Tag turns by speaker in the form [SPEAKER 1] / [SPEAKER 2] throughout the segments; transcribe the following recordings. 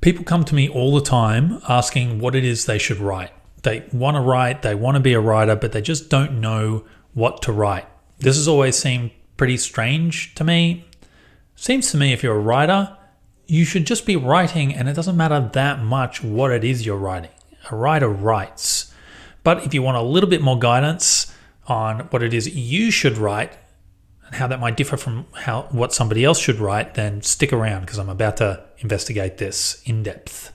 [SPEAKER 1] People come to me all the time asking what it is they should write. They want to write, they want to be a writer, but they just don't know what to write. This has always seemed pretty strange to me. Seems to me if you're a writer, you should just be writing and it doesn't matter that much what it is you're writing. A writer writes. But if you want a little bit more guidance on what it is you should write and how that might differ from what somebody else should write, then stick around because I'm about to investigate this in depth.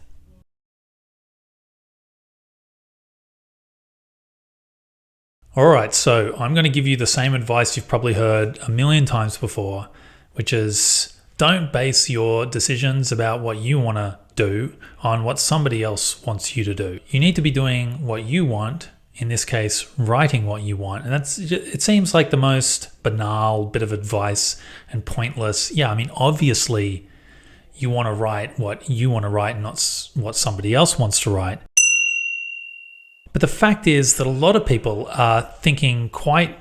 [SPEAKER 1] All right, so I'm going to give you the same advice you've probably heard a million times before, which is don't base your decisions about what you want to do on what somebody else wants you to do. You need to be doing what you want, in this case, writing what you want. And it seems like the most banal bit of advice and pointless. Yeah, I mean, obviously you want to write what you want to write, not what somebody else wants to write. But the fact is that a lot of people are thinking quite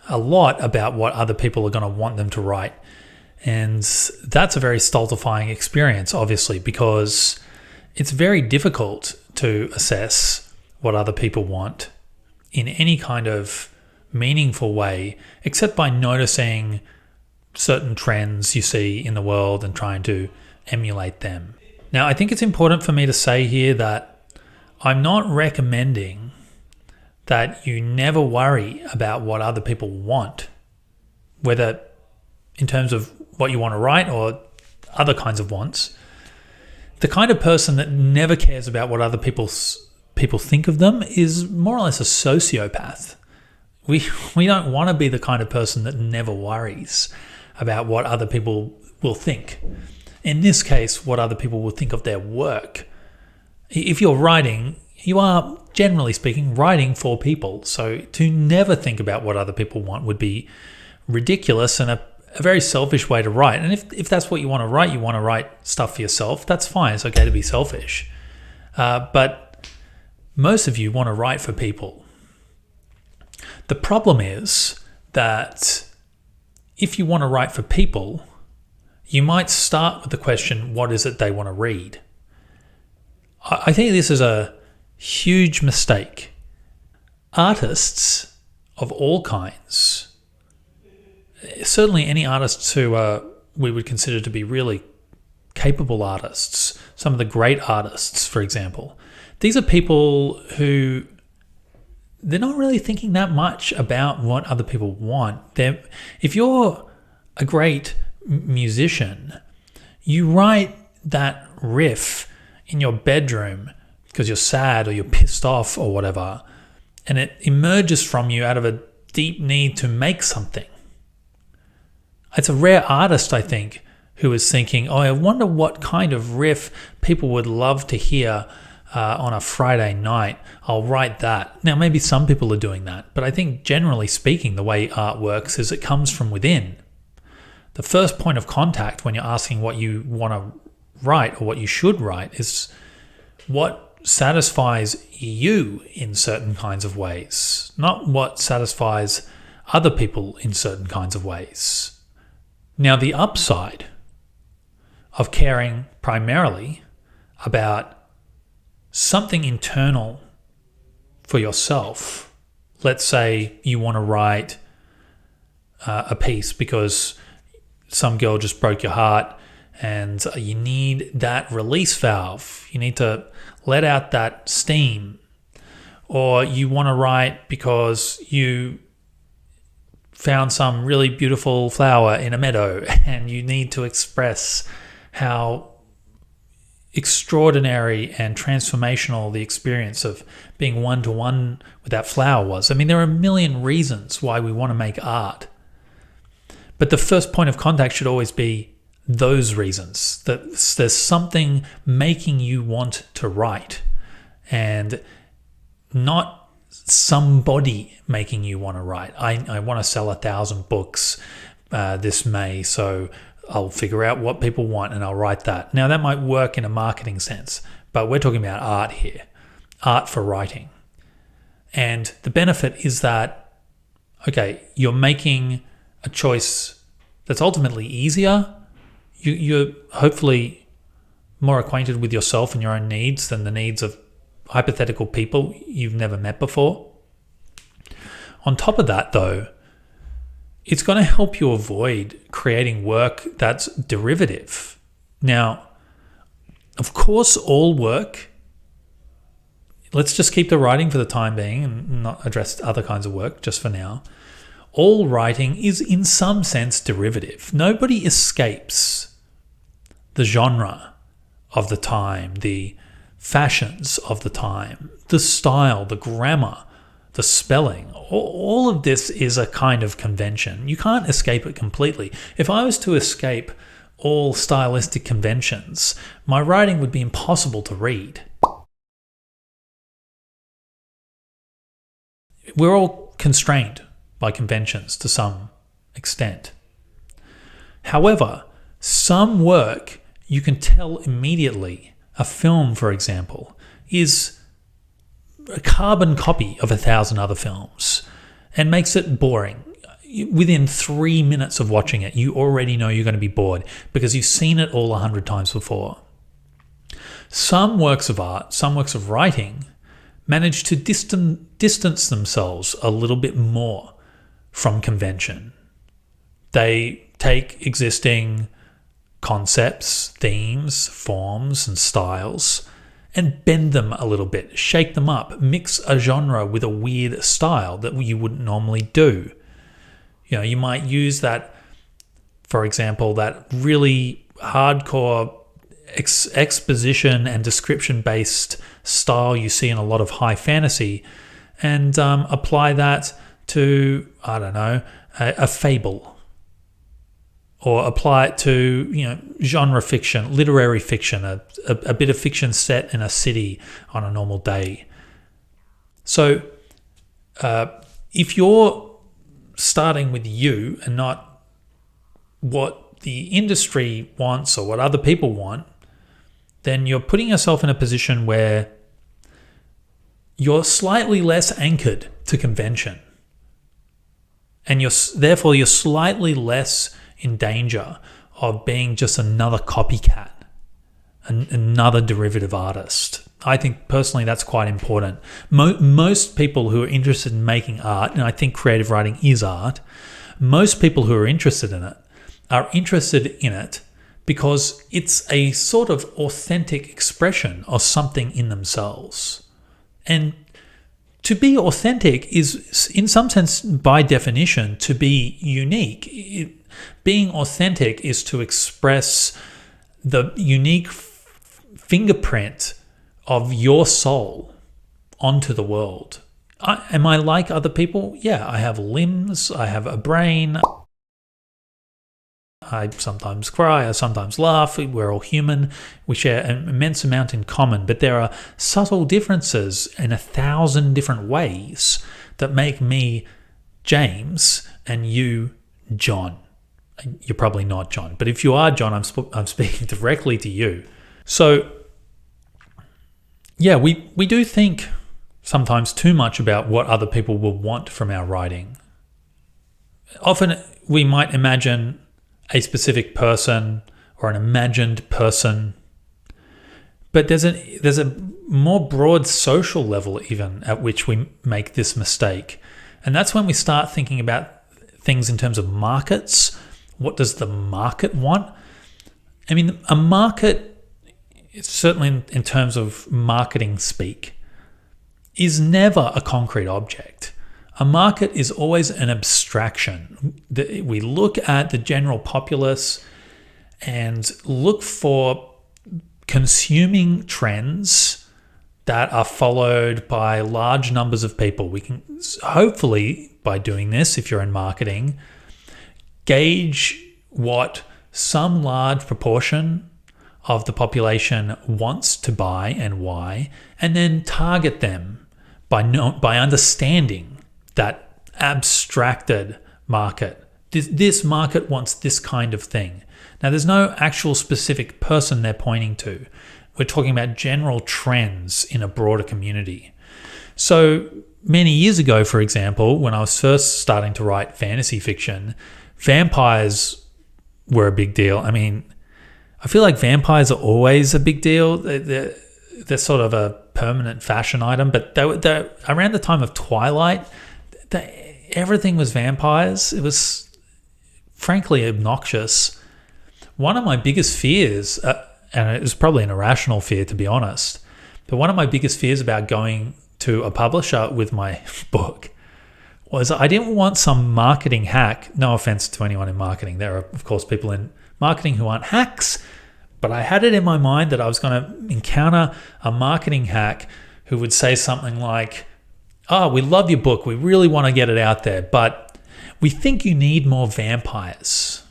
[SPEAKER 1] a lot about what other people are going to want them to write. And that's a very stultifying experience, obviously, because it's very difficult to assess what other people want in any kind of meaningful way, except by noticing certain trends you see in the world and trying to emulate them. Now, I think it's important for me to say here that I'm not recommending that you never worry about what other people want, whether in terms of what you want to write or other kinds of wants. The kind of person that never cares about what other people think of them is more or less a sociopath. We don't want to be the kind of person that never worries about what other people will think. In this case, what other people will think of their work. If you're writing, you are, generally speaking, writing for people. So to never think about what other people want would be ridiculous and a very selfish way to write. And if that's what you want to write stuff for yourself, that's fine. It's okay to be selfish. But most of you want to write for people. The problem is that if you want to write for people, you might start with the question, what is it they want to read? I think this is a huge mistake. Artists of all kinds, certainly any artists who we would consider to be really capable artists, some of the great artists, for example, these are people who they're not really thinking that much about what other people want. If you're a great musician, you write that riff in your bedroom because you're sad or you're pissed off or whatever, and it emerges from you out of a deep need to make something. It's a rare artist, I think, who is thinking, oh, I wonder what kind of riff people would love to hear on a Friday night. I'll write that. Now, maybe some people are doing that, but I think generally speaking, the way art works is it comes from within. The first point of contact when you're asking what you want to write or what you should write is what satisfies you in certain kinds of ways, not what satisfies other people in certain kinds of ways. Now, the upside of caring primarily about something internal for yourself, let's say you want to write a piece because some girl just broke your heart and you need that release valve. You need to let out that steam. Or you want to write because you found some really beautiful flower in a meadow and you need to express how extraordinary and transformational the experience of being one-to-one with that flower was. I mean, there are a million reasons why we want to make art. But the first point of contact should always be those reasons, that there's something making you want to write and not somebody making you want to write. I want to sell 1,000 books this May, so I'll figure out what people want and I'll write that. Now, that might work in a marketing sense, but we're talking about art here, art for writing. And the benefit is that, okay, you're making a choice that's ultimately easier. You're hopefully more acquainted with yourself and your own needs than the needs of hypothetical people you've never met before. On top of that, though, it's going to help you avoid creating work that's derivative. Now, of course, all work, let's just keep the writing for the time being and not address other kinds of work just for now. All writing is in some sense derivative. Nobody escapes the genre of the time, the fashions of the time, the style, the grammar, the spelling. All of this is a kind of convention. You can't escape it completely. If I was to escape all stylistic conventions, my writing would be impossible to read. We're all constrained by conventions to some extent. However, some work you can tell immediately. A film, for example, is a carbon copy of 1,000 other films and makes it boring. Within 3 minutes of watching it, you already know you're going to be bored because you've seen it all 100 times before. Some works of art, some works of writing, manage to distance themselves a little bit more from convention. They take existing concepts, themes, forms, and styles and bend them a little bit, shake them up, mix a genre with a weird style that you wouldn't normally do. You might use that, for example, that really hardcore exposition and description-based style you see in a lot of high fantasy and apply that to, I don't know, a fable. Or apply it to, genre fiction, literary fiction, a bit of fiction set in a city on a normal day. So if you're starting with you and not what the industry wants or what other people want, then you're putting yourself in a position where you're slightly less anchored to convention. And therefore you're slightly less in danger of being just another copycat, another derivative artist. I think personally that's quite important. Most people who are interested in making art, and I think creative writing is art, most people who are interested in it are interested in it because it's a sort of authentic expression of something in themselves. And to be authentic is, in some sense, by definition, to be unique. Being authentic is to express the unique fingerprint of your soul onto the world. Am I like other people? Yeah, I have limbs, I have a brain. I sometimes cry, I sometimes laugh. We're all human. We share an immense amount in common, but there are subtle differences in 1,000 different ways that make me James and you John. You're probably not John, but if you are John, I'm speaking directly to you. So, yeah, we do think sometimes too much about what other people will want from our writing. Often we might imagine a specific person or an imagined person, but there's a more broad social level even at which we make this mistake, and that's when we start thinking about things in terms of markets. What does the market want? I mean, a market, certainly in terms of marketing speak, is never a concrete object. A market is always an abstraction. We look at the general populace and look for consuming trends that are followed by large numbers of people. We can hopefully, by doing this, if you're in marketing, gauge what some large proportion of the population wants to buy and why, and then target them by understanding that abstracted market. This market wants this kind of thing. Now, there's no actual specific person they're pointing to. We're talking about general trends in a broader community. So many years ago, for example, when I was first starting to write fantasy fiction, vampires were a big deal. I mean, I feel like vampires are always a big deal. They're sort of a permanent fashion item, but they're around the time of Twilight, everything was vampires. It was frankly obnoxious. One of my biggest fears, and it was probably an irrational fear to be honest, but one of my biggest fears about going to a publisher with my book was I didn't want some marketing hack. No offense to anyone in marketing. There are, of course, people in marketing who aren't hacks, but I had it in my mind that I was going to encounter a marketing hack who would say something like, "Oh, we love your book. We really want to get it out there, but we think you need more vampires."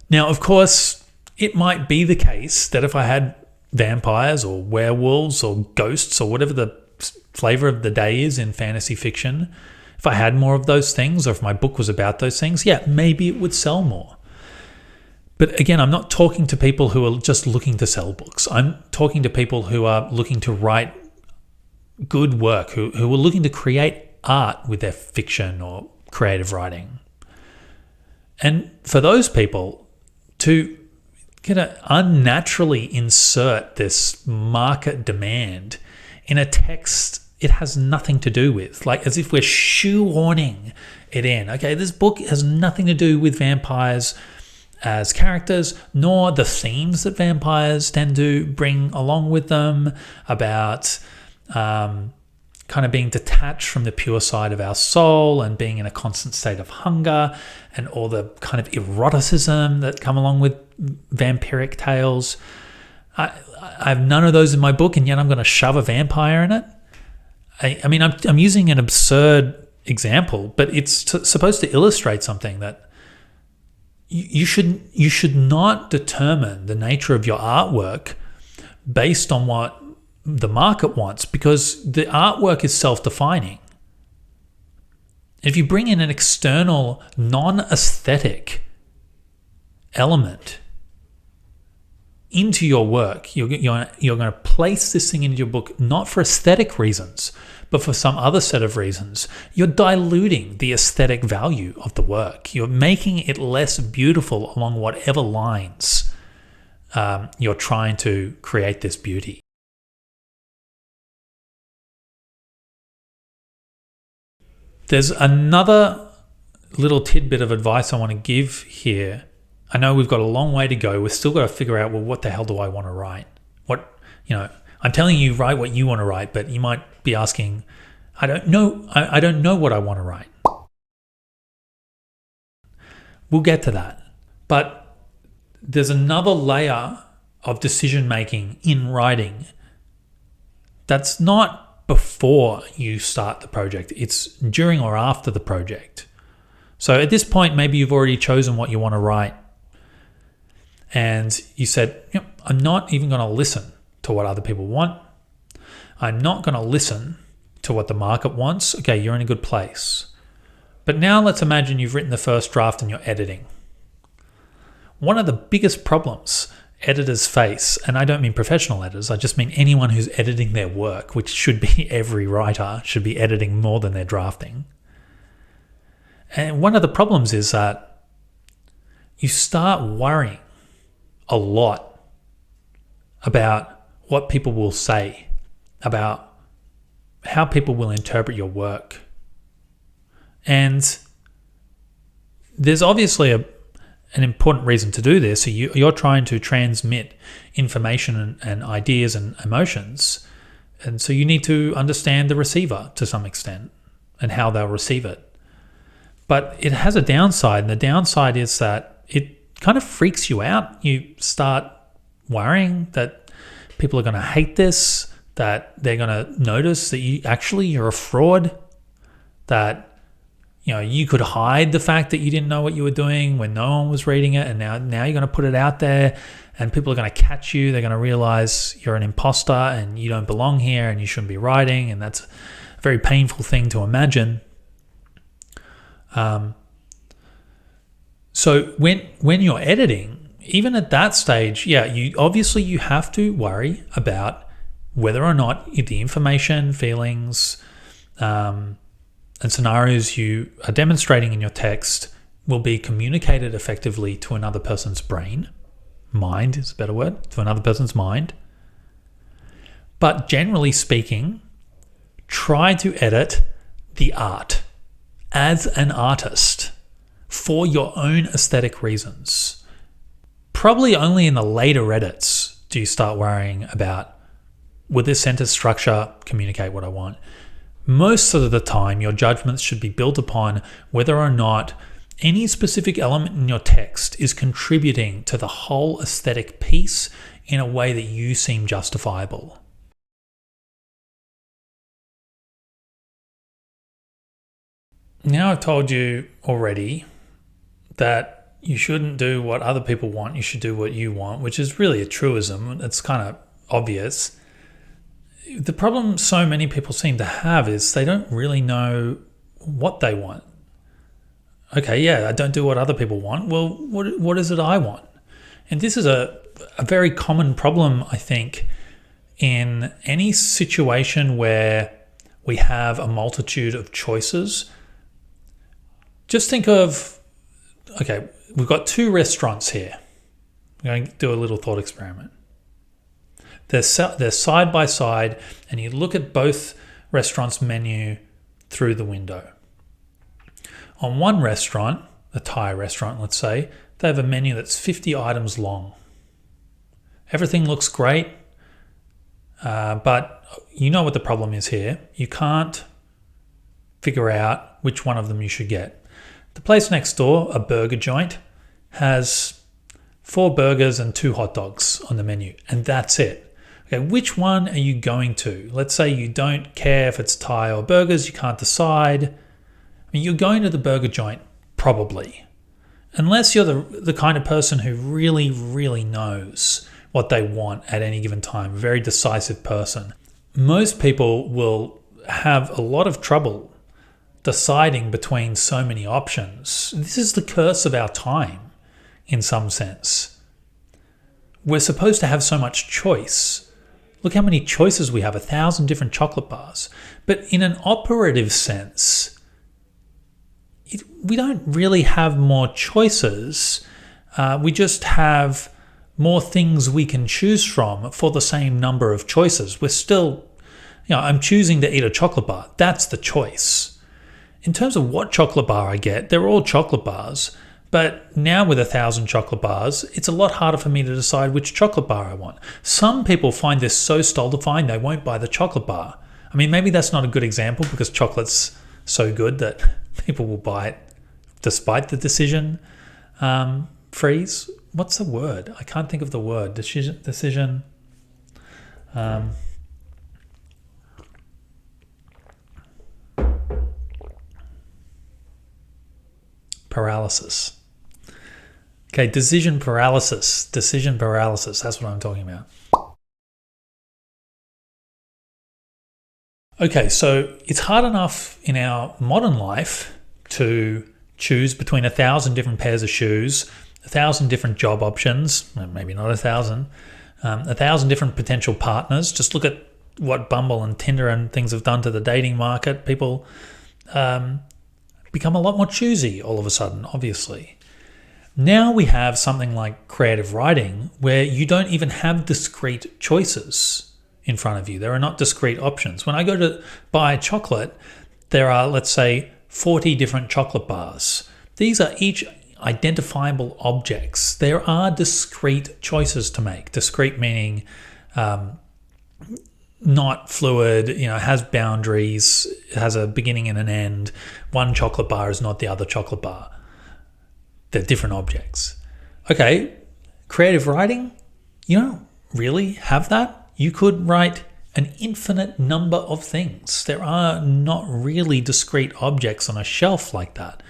[SPEAKER 1] Now, of course, it might be the case that if I had vampires or werewolves or ghosts or whatever the flavor of the day is in fantasy fiction, if I had more of those things or if my book was about those things, yeah, maybe it would sell more. But again, I'm not talking to people who are just looking to sell books. I'm talking to people who are looking to write good work, who are looking to create art with their fiction or creative writing. And for those people to unnaturally insert this market demand in a text it has nothing to do with, like as if we're shoehorning it in. Okay, this book has nothing to do with vampires as characters, nor the themes that vampires tend to bring along with them about kind of being detached from the pure side of our soul and being in a constant state of hunger and all the kind of eroticism that come along with vampiric tales. I have none of those in my book, and yet I'm going to shove a vampire in it. I mean, I'm using an absurd example, but it's supposed to illustrate something that you should not determine the nature of your artwork based on what the market wants, because the artwork is self-defining. If you bring in an external, non-aesthetic element into your work, you're going to place this thing into your book not for aesthetic reasons, but for some other set of reasons. You're diluting the aesthetic value of the work. You're making it less beautiful along whatever lines you're trying to create this beauty. There's another little tidbit of advice I want to give here. I know we've got a long way to go. We've still got to figure out, well, what the hell do I want to write? I'm telling you, write what you want to write, but you might be asking, I don't know what I want to write. We'll get to that. But there's another layer of decision making in writing that's not before you start the project. It's during or after the project. So at this point, maybe you've already chosen what you want to write. And you said, I'm not even going to listen to what other people want. I'm not going to listen to what the market wants. Okay, you're in a good place. But now let's imagine you've written the first draft and you're editing. One of the biggest problems editors face, and I don't mean professional editors, I just mean anyone who's editing their work, which should be every writer, should be editing more than they're drafting. And one of the problems is that you start worrying a lot about what people will say, about how people will interpret your work. And there's obviously an important reason to do this. So you're trying to transmit information and ideas and emotions. And so you need to understand the receiver to some extent and how they'll receive it. But it has a downside, and the downside is that it kind of freaks you out. You start worrying that people are going to hate this, that they're going to notice that you're a fraud, that you could hide the fact that you didn't know what you were doing when no one was reading it, and now you're going to put it out there and people are going to catch you. They're going to realize you're an imposter and you don't belong here and you shouldn't be writing, and that's a very painful thing to imagine. So when you're editing, even at that stage, you have to worry about whether or not the information, feelings, and scenarios you are demonstrating in your text will be communicated effectively to another person's brain. mind is a better word, to another person's mind. But generally speaking, try to edit the art as an artist for your own aesthetic reasons. Probably only in the later edits do you start worrying about, will this sentence structure communicate what I want? Most of the time, your judgments should be built upon whether or not any specific element in your text is contributing to the whole aesthetic piece in a way that you seem justifiable. Now I've told you already that you shouldn't do what other people want, you should do what you want, which is really a truism. It's kind of obvious. The problem so many people seem to have is they don't really know what they want. Okay, yeah, I don't do what other people want. Well, what is it I want? And this is a very common problem, I think, in any situation where we have a multitude of choices. Just think of, okay, we've got two restaurants here. We're going to do a little thought experiment. They're side by side, and you look at both restaurants' menu through the window. On one restaurant, a Thai restaurant, let's say, they have a menu that's 50 items long. Everything looks great, but you know what the problem is here. You can't figure out which one of them you should get. The place next door, a burger joint, has 4 burgers and 2 hot dogs on the menu, and that's it. Okay, which one are you going to? Let's say you don't care if it's Thai or burgers, you can't decide. I mean, you're going to the burger joint, probably. Unless you're the kind of person who really, really knows what they want at any given time, a very decisive person. Most people will have a lot of trouble deciding between so many options. This is the curse of our time, in some sense. We're supposed to have so much choice. Look how many choices we have, 1,000 different chocolate bars. But in an operative sense, we don't really have more choices. We just have more things we can choose from for the same number of choices. We're still, I'm choosing to eat a chocolate bar. That's the choice. In terms of what chocolate bar I get, they're all chocolate bars. But now with 1,000 chocolate bars, it's a lot harder for me to decide which chocolate bar I want. Some people find this so stultifying they won't buy the chocolate bar. I mean, maybe that's not a good example because chocolate's so good that people will buy it despite the decision freeze. What's the word? I can't think of the word. Decision. Paralysis. Okay, decision paralysis. That's what I'm talking about. Okay, so it's hard enough in our modern life to choose between 1,000 different pairs of shoes, 1,000 different job options, maybe not 1,000, 1,000 different potential partners. Just look at what Bumble and Tinder and things have done to the dating market. People become a lot more choosy all of a sudden, obviously. Now we have something like creative writing where you don't even have discrete choices in front of you. There are not discrete options. When I go to buy chocolate, there are, let's say, 40 different chocolate bars. These are each identifiable objects. There are discrete choices to make. Discrete meaning not fluid, has boundaries, it has a beginning and an end. One chocolate bar is not the other chocolate bar. They're different objects. Okay, creative writing, you don't really have that. You could write an infinite number of things. There are not really discrete objects on a shelf like that.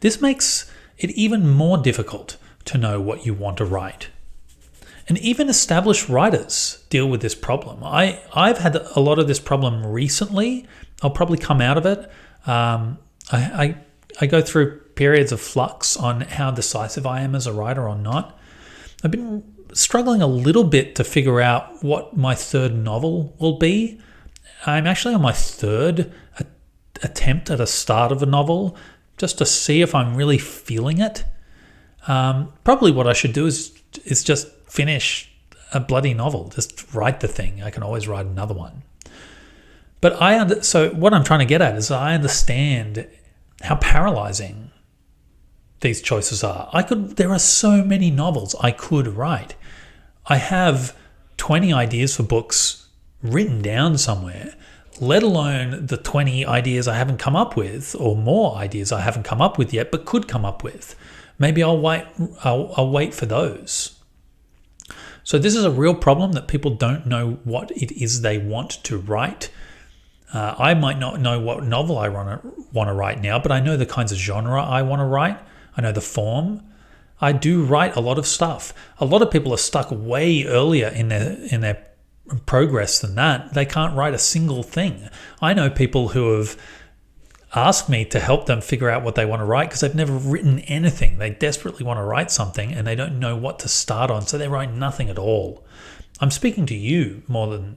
[SPEAKER 1] This makes it even more difficult to know what you want to write. And even established writers deal with this problem. I've had a lot of this problem recently. I'll probably come out of it. I go through periods of flux on how decisive I am as a writer or not. I've been struggling a little bit to figure out what my third novel will be. I'm actually on my third attempt at a start of a novel just to see if I'm really feeling it. Probably what I should do is just finish a bloody novel. Just write the thing. I can always write another one. But so what I'm trying to get at is I understand how paralyzing these choices are. There are so many novels I could write. I have 20 ideas for books written down somewhere, let alone the 20 ideas I haven't come up with, or more ideas I haven't come up with yet but could come up with. Maybe I'll wait for those. So this is a real problem, that people don't know what it is they want to write. I might not know what novel I want to write now, but I know the kinds of genre I want to write. I know the form. I do write a lot of stuff. A lot of people are stuck way earlier in their progress than that. They can't write a single thing. I know people who have asked me to help them figure out what they want to write because they've never written anything. They desperately want to write something and they don't know what to start on, so they write nothing at all. I'm speaking to you more than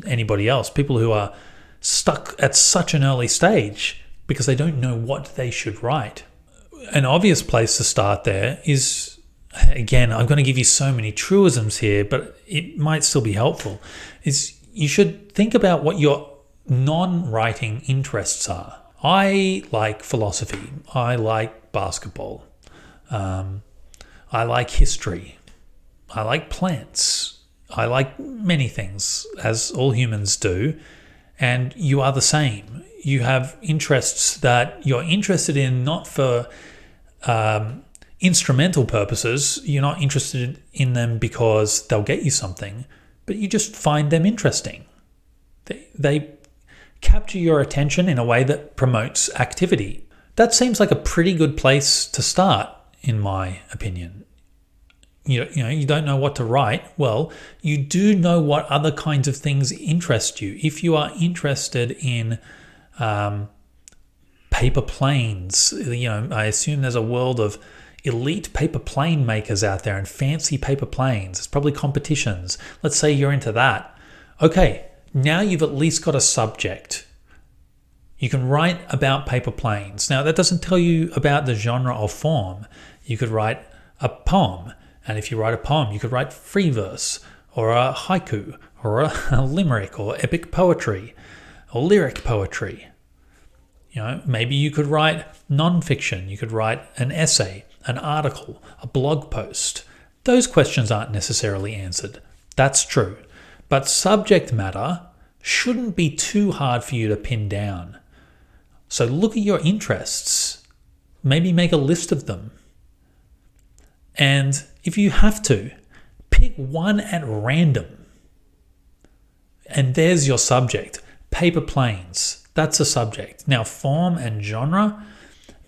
[SPEAKER 1] anybody else, people who are stuck at such an early stage because they don't know what they should write. An obvious place to start there is, again, I'm going to give you so many truisms here, but it might still be helpful, is you should think about what your non-writing interests are. I like philosophy. I like basketball. I like history. I like plants. I like many things, as all humans do. And you are the same. You have interests that you're interested in, not for instrumental purposes. You're not interested in them because they'll get you something, but you just find them interesting. They capture your attention in a way that promotes activity. That seems like a pretty good place to start, in my opinion. You don't know what to write. Well, you do know what other kinds of things interest you. If you are interested in paper planes, I assume there's a world of elite paper plane makers out there and fancy paper planes. There's probably competitions. Let's say you're into that. Okay, now you've at least got a subject. You can write about paper planes. Now, that doesn't tell you about the genre or form. You could write a poem. And if you write a poem, you could write free verse or a haiku or a limerick or epic poetry or lyric poetry. Maybe you could write non-fiction. You could write an essay, an article, a blog post. Those questions aren't necessarily answered. That's true. But subject matter shouldn't be too hard for you to pin down. So look at your interests. Maybe make a list of them. And if you have to, pick one at random. And there's your subject. Paper planes. That's a subject. Now, form and genre,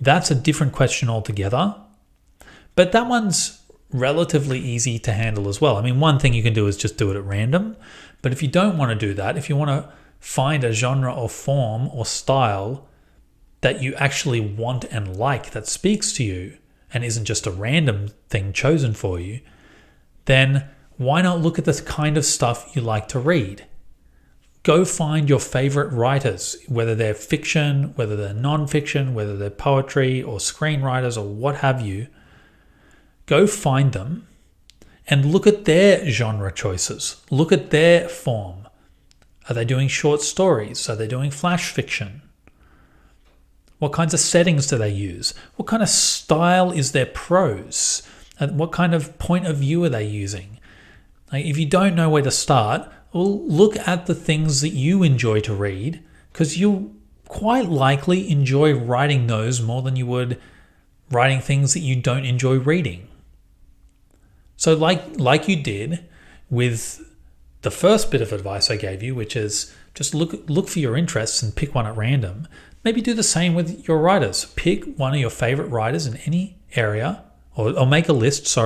[SPEAKER 1] that's a different question altogether. But that one's relatively easy to handle as well. I mean, one thing you can do is just do it at random. But if you don't want to do that, if you want to find a genre or form or style that you actually want and like, that speaks to you, and isn't just a random thing chosen for you, then why not look at the kind of stuff you like to read? Go find your favorite writers, whether they're fiction, whether they're non-fiction, whether they're poetry or screenwriters or what have you. Go find them and look at their genre choices. Look at their form. Are they doing short stories? Are they doing flash fiction? What kinds of settings do they use? What kind of style is their prose? And what kind of point of view are they using? If you don't know where to start, well, look at the things that you enjoy to read, because you'll quite likely enjoy writing those more than you would writing things that you don't enjoy reading. So like you did with the first bit of advice I gave you, which is just look for your interests and pick one at random. Maybe do the same with your writers. Pick one of your favorite writers in any area, or make a list,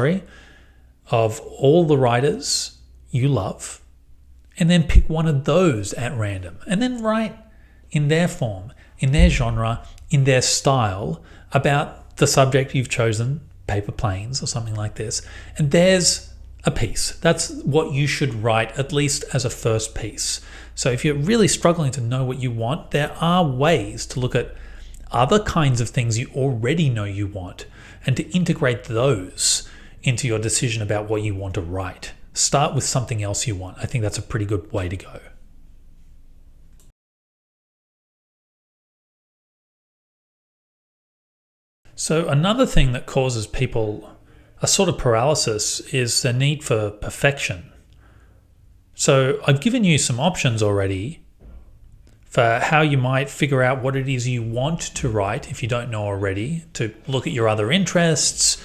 [SPEAKER 1] of all the writers you love, and then pick one of those at random. And then write in their form, in their genre, in their style, about the subject you've chosen, paper planes or something like this. And there's a piece. That's what you should write, at least as a first piece. So if you're really struggling to know what you want, there are ways to look at other kinds of things you already know you want and to integrate those into your decision about what you want to write. Start with something else you want. I think that's a pretty good way to go. So another thing that causes people a sort of paralysis is the need for perfection. So I've given you some options already for how you might figure out what it is you want to write if you don't know already, to look at your other interests,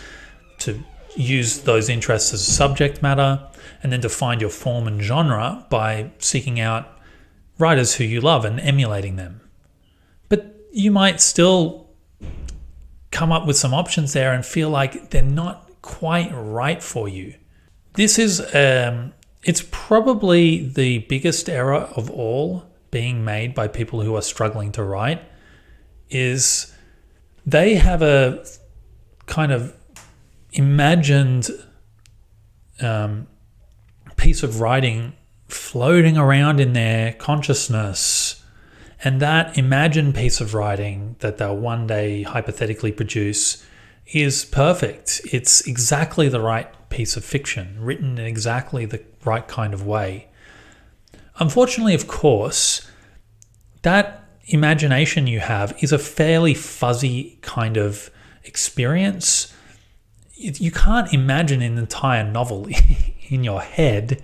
[SPEAKER 1] to use those interests as a subject matter, and then to find your form and genre by seeking out writers who you love and emulating them. But you might still come up with some options there and feel like they're not quite right for you. This is, it's probably the biggest error of all being made by people who are struggling to write, is they have a kind of imagined piece of writing floating around in their consciousness, and that imagined piece of writing that they'll one day hypothetically produce is perfect. It's exactly the right piece of fiction, written in exactly the right kind of way. Unfortunately, of course, that imagination you have is a fairly fuzzy kind of experience. You can't imagine an entire novel in your head.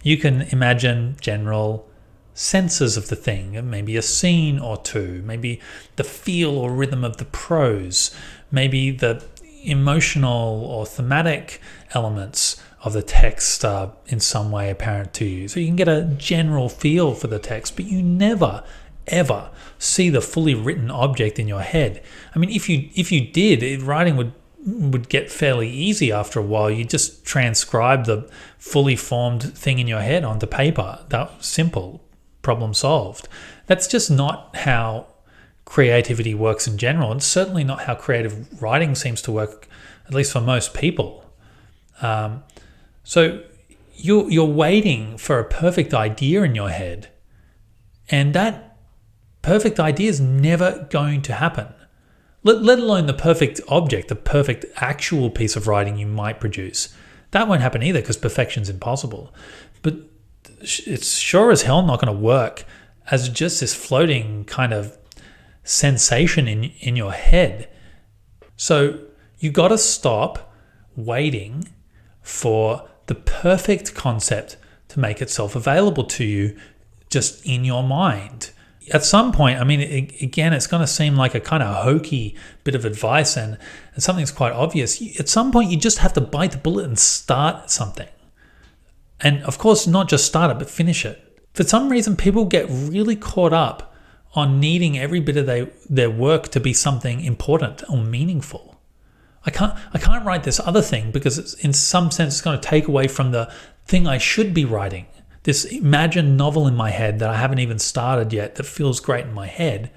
[SPEAKER 1] You can imagine general senses of the thing, maybe a scene or two, maybe the feel or rhythm of the prose, maybe the emotional or thematic elements of the text are in some way apparent to you. So you can get a general feel for the text, but you never, ever see the fully written object in your head. I mean, if you did, writing would get fairly easy after a while. You just transcribe the fully formed thing in your head onto paper. That simple, problem solved. That's just not how creativity works in general. It's certainly not how creative writing seems to work, at least for most people. So you're waiting for a perfect idea in your head, and that perfect idea is never going to happen. Let alone the perfect object, the perfect actual piece of writing you might produce. That won't happen either, because perfection's impossible. But it's sure as hell not going to work as just this floating kind of sensation in your head. So you got to stop waiting for the perfect concept to make itself available to you just in your mind. At some point, I mean, again, it's going to seem like a kind of hokey bit of advice and something that's quite obvious. At some point, you just have to bite the bullet and start something. And of course, not just start it, but finish it. For some reason, people get really caught up on needing every bit of their work to be something important or meaningful. I can't write this other thing because in some sense it's going to take away from the thing I should be writing. This imagined novel in my head that I haven't even started yet that feels great in my head.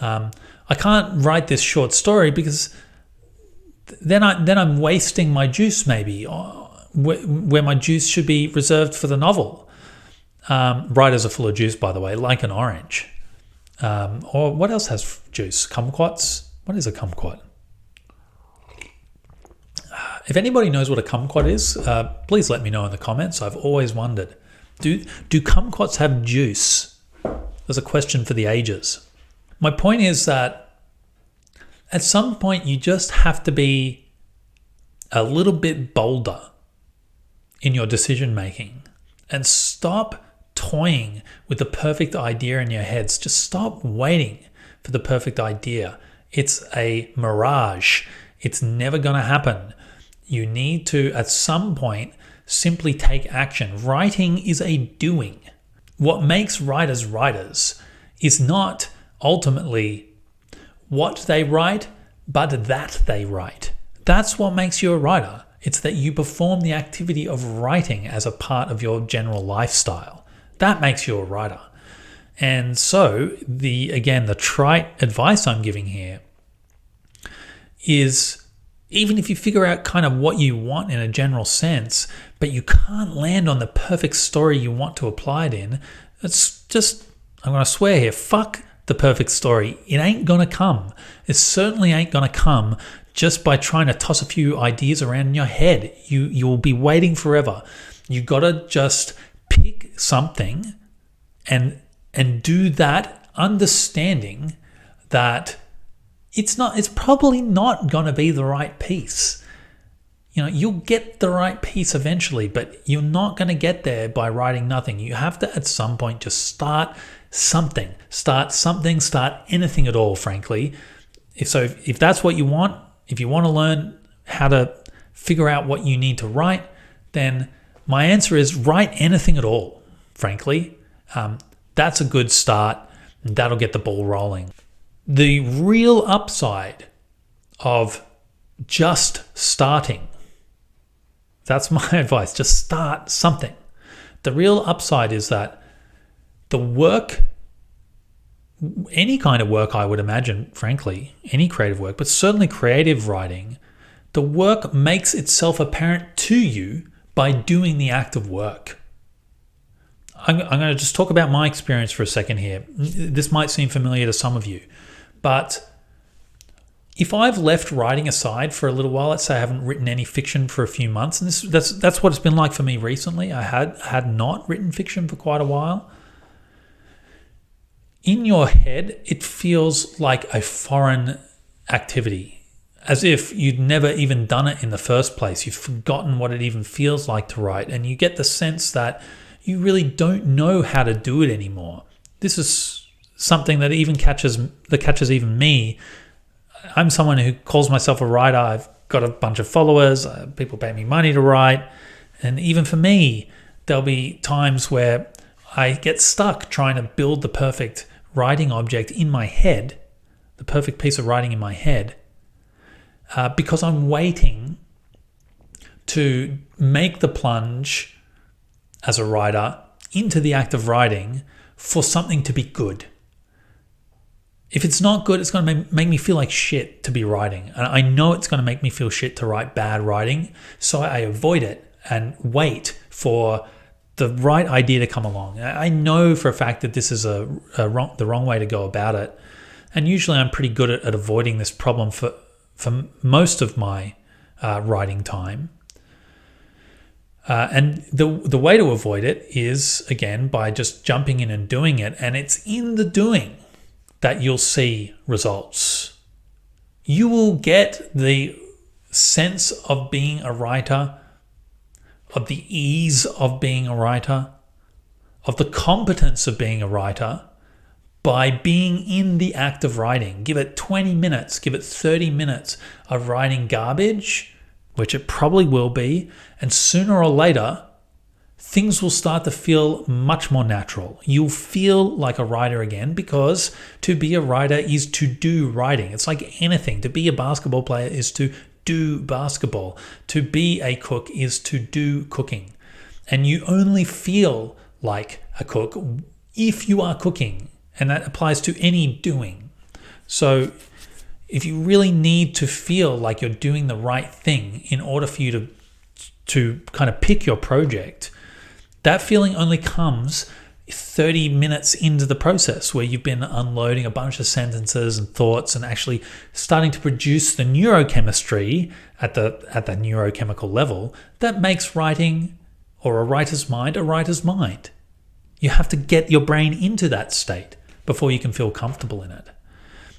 [SPEAKER 1] I can't write this short story because then I'm wasting my juice maybe, where my juice should be reserved for the novel. Writers are full of juice, by the way, like an orange. Or what else has juice? Kumquats? What is a kumquat? If anybody knows what a kumquat is, please let me know in the comments. I've always wondered. Do kumquats have juice? There's a question for the ages. My point is that at some point you just have to be a little bit bolder in your decision making and stop toying with the perfect idea in your heads. Just stop waiting for the perfect idea. It's a mirage. It's never going to happen. You need to, at some point, simply take action. Writing is a doing. What makes writers writers is not ultimately what they write, but that they write. That's what makes you a writer. It's that you perform the activity of writing as a part of your general lifestyle. That makes you a writer. And so, the trite advice I'm giving here is, even if you figure out kind of what you want in a general sense, but you can't land on the perfect story you want to apply it in, it's just, I'm going to swear here, fuck the perfect story. It ain't going to come. It certainly ain't going to come just by trying to toss a few ideas around in your head. You'll be waiting forever. You got to just pick something and do that, understanding that it's probably not going to be the right piece. You'll get the right piece eventually, but you're not going to get there by writing nothing. You have to at some point just start something, start anything at all, frankly. If that's what you want, if you want to learn how to figure out what you need to write, then my answer is write anything at all, frankly. That's a good start, and that'll get the ball rolling. The real upside of just starting, that's my advice, just start something. The real upside is that the work, any kind of work I would imagine, frankly, any creative work, but certainly creative writing, the work makes itself apparent to you by doing the act of work. I'm going to just talk about my experience for a second here. This might seem familiar to some of you, but if I've left writing aside for a little while, let's say I haven't written any fiction for a few months, and that's what it's been like for me recently. I had not written fiction for quite a while. In your head, it feels like a foreign activity, as if you'd never even done it in the first place. You've forgotten what it even feels like to write, and you get the sense that you really don't know how to do it anymore. This is something that catches even me. I'm someone who calls myself a writer. I've got a bunch of followers. People pay me money to write. And even for me, there'll be times where I get stuck trying to build the perfect writing object in my head, the perfect piece of writing in my head, because I'm waiting to make the plunge as a writer into the act of writing for something to be good. If it's not good, it's going to make me feel like shit to be writing. And I know it's going to make me feel shit to write bad writing, so I avoid it and wait for the right idea to come along. I know for a fact that this is the wrong way to go about it. And usually I'm pretty good at avoiding this problem for most of my writing time. And the way to avoid it is, again, by just jumping in and doing it. And it's in the doing that you'll see results. You will get the sense of being a writer, of the ease of being a writer, of the competence of being a writer by being in the act of writing. Give it 20 minutes, give it 30 minutes of writing garbage, which it probably will be, and sooner or later, things will start to feel much more natural. You'll feel like a writer again, because to be a writer is to do writing. It's like anything. To be a basketball player is to do basketball. To be a cook is to do cooking. And you only feel like a cook if you are cooking. And that applies to any doing. So if you really need to feel like you're doing the right thing in order for you to kind of pick your project, that feeling only comes 30 minutes into the process, where you've been unloading a bunch of sentences and thoughts and actually starting to produce the neurochemistry at the neurochemical level that makes writing, or a writer's mind, a writer's mind. You have to get your brain into that state before you can feel comfortable in it.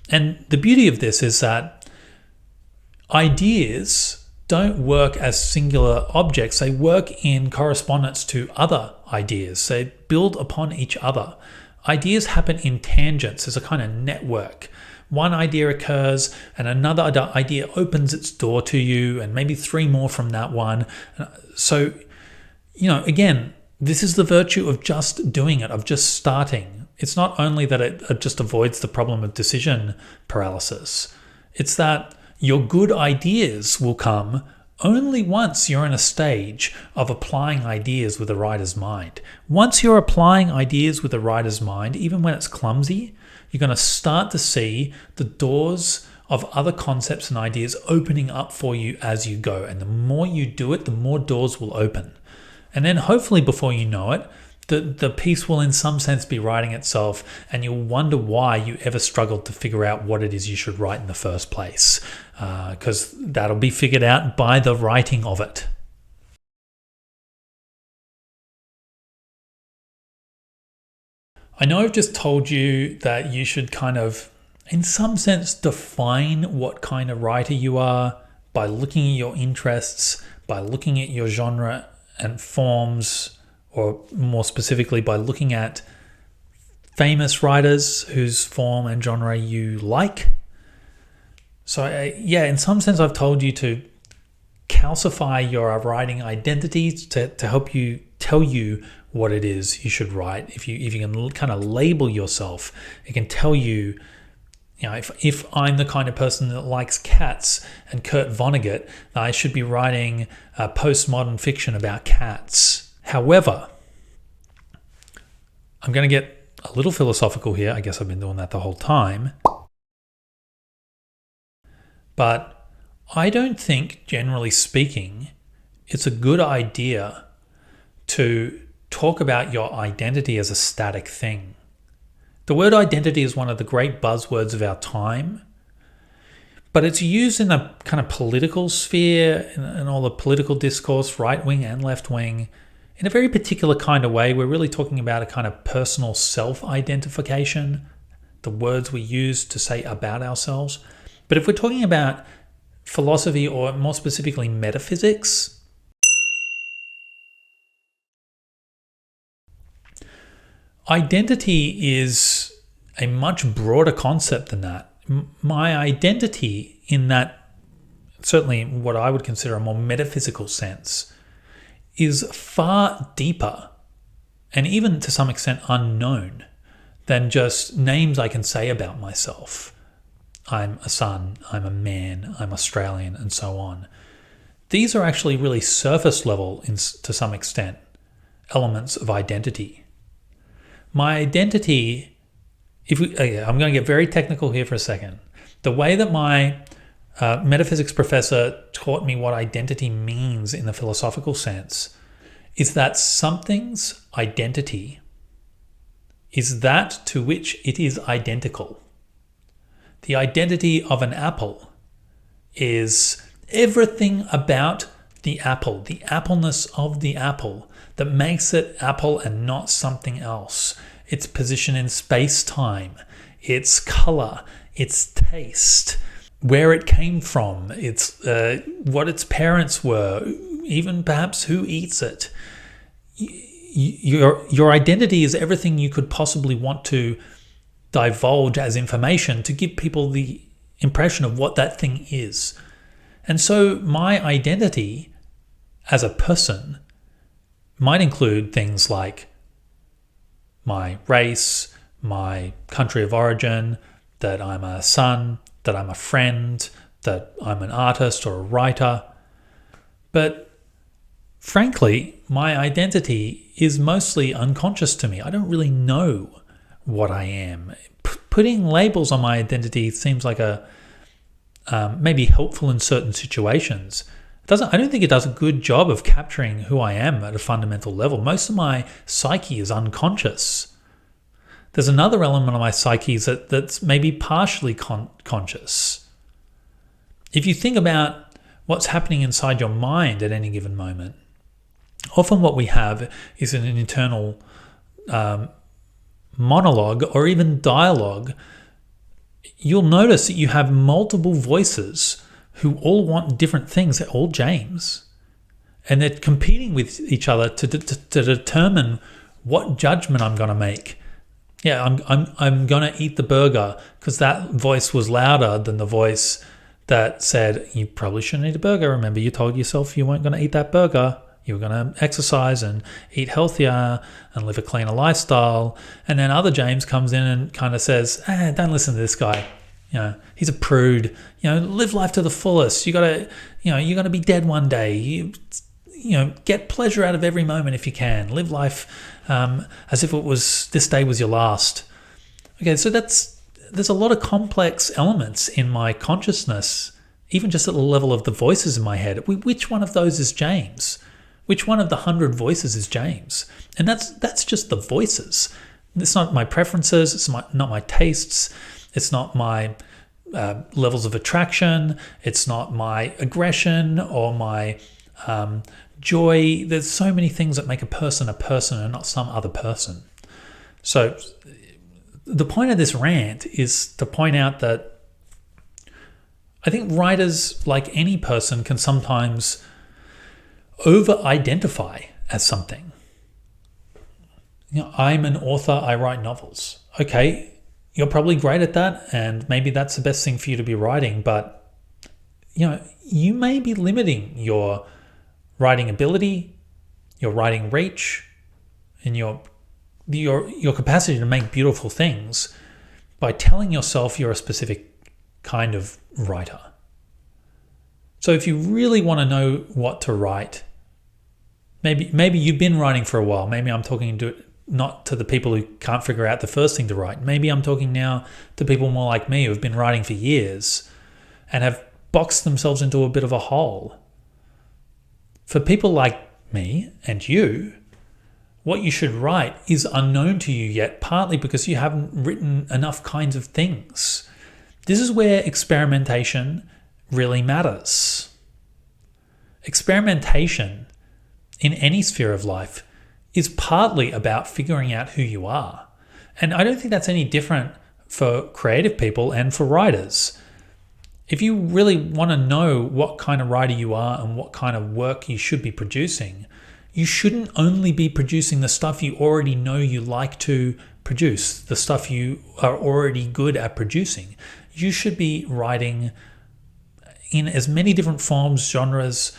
[SPEAKER 1] And the beauty of this is that ideas don't work as singular objects. They work in correspondence to other ideas. They build upon each other. Ideas happen in tangents. There's a kind of network. One idea occurs and another idea opens its door to you, and maybe three more from that one. So, again, this is the virtue of just doing it, of just starting. It's not only that it just avoids the problem of decision paralysis. It's that your good ideas will come only once you're in a stage of applying ideas with a writer's mind. Once you're applying ideas with a writer's mind, even when it's clumsy, you're going to start to see the doors of other concepts and ideas opening up for you as you go. And the more you do it, the more doors will open. And then hopefully before you know it, the piece will in some sense be writing itself, and you'll wonder why you ever struggled to figure out what it is you should write in the first place, because that'll be figured out by the writing of it. I know I've just told you that you should kind of, in some sense, define what kind of writer you are by looking at your interests, by looking at your genre and forms, or more specifically by looking at famous writers whose form and genre you like. So in some sense I've told you to calcify your writing identities to help you tell you what it is you should write. If you can kind of label yourself, it can tell you, if I'm the kind of person that likes cats and Kurt Vonnegut, I should be writing postmodern fiction about cats. However, I'm going to get a little philosophical here. I guess I've been doing that the whole time. But I don't think, generally speaking, it's a good idea to talk about your identity as a static thing. The word identity is one of the great buzzwords of our time, but it's used in a kind of political sphere and all the political discourse, right wing and left wing, in a very particular kind of way. We're really talking about a kind of personal self-identification, the words we use to say about ourselves. But if we're talking about philosophy, or more specifically metaphysics, identity is a much broader concept than that. My identity, in that, certainly what I would consider a more metaphysical sense, is far deeper and even to some extent unknown than just names I can say about myself. I'm a son, I'm a man, I'm Australian, and so on. These are actually really surface level, to some extent, elements of identity. My identity, I'm going to get very technical here for a second. The way that my metaphysics professor taught me what identity means in the philosophical sense is that something's identity is that to which it is identical. The identity of an apple is everything about the apple, the appleness of the apple that makes it apple and not something else. Its position in space-time, its color, its taste, where it came from, its what its parents were, even perhaps who eats it. Your identity is everything you could possibly want to divulge as information to give people the impression of what that thing is. And so my identity as a person might include things like my race, my country of origin, that I'm a son, that I'm a friend, that I'm an artist or a writer. But frankly, my identity is mostly unconscious to me. I don't really know what I am. Putting labels on my identity seems like maybe helpful in certain situations. I don't think it does a good job of capturing who I am at a fundamental level. Most of my psyche is unconscious. There's another element of my psyche that's maybe partially conscious. If you think about what's happening inside your mind at any given moment, often what we have is an internal monologue or even dialogue. You'll notice that you have multiple voices who all want different things. They're all James. And they're competing with each other to determine what judgment I'm going to make. Yeah, I'm going to eat the burger because that voice was louder than the voice that said, you probably shouldn't eat a burger. Remember, you told yourself you weren't going to eat that burger. You were going to exercise and eat healthier and live a cleaner lifestyle. And then other James comes in and kind of says, don't listen to this guy. He's a prude. Live life to the fullest. You're going to be dead one day. Get pleasure out of every moment if you can. Live life as if this day was your last. Okay, so there's a lot of complex elements in my consciousness, even just at the level of the voices in my head. Which one of those is James? Which one of the 100 voices is James? And that's just the voices. It's not my preferences, it's not my tastes, it's not my levels of attraction, it's not my aggression or my joy. There's so many things that make a person and not some other person. So the point of this rant is to point out that I think writers, like any person, can sometimes over-identify as something. I'm an author, I write novels. Okay, you're probably great at that, and maybe that's the best thing for you to be writing, but you may be limiting your writing ability, your writing reach, and your capacity to make beautiful things by telling yourself you're a specific kind of writer. So if you really want to know what to write, maybe you've been writing for a while. Maybe I'm talking not to the people who can't figure out the first thing to write. Maybe I'm talking now to people more like me who've been writing for years and have boxed themselves into a bit of a hole. For people like me and you, what you should write is unknown to you yet, partly because you haven't written enough kinds of things. This is where experimentation really matters. Experimentation in any sphere of life is partly about figuring out who you are. And I don't think that's any different for creative people and for writers. If you really want to know what kind of writer you are and what kind of work you should be producing, you shouldn't only be producing the stuff you already know you like to produce, the stuff you are already good at producing. You should be writing in as many different forms, genres,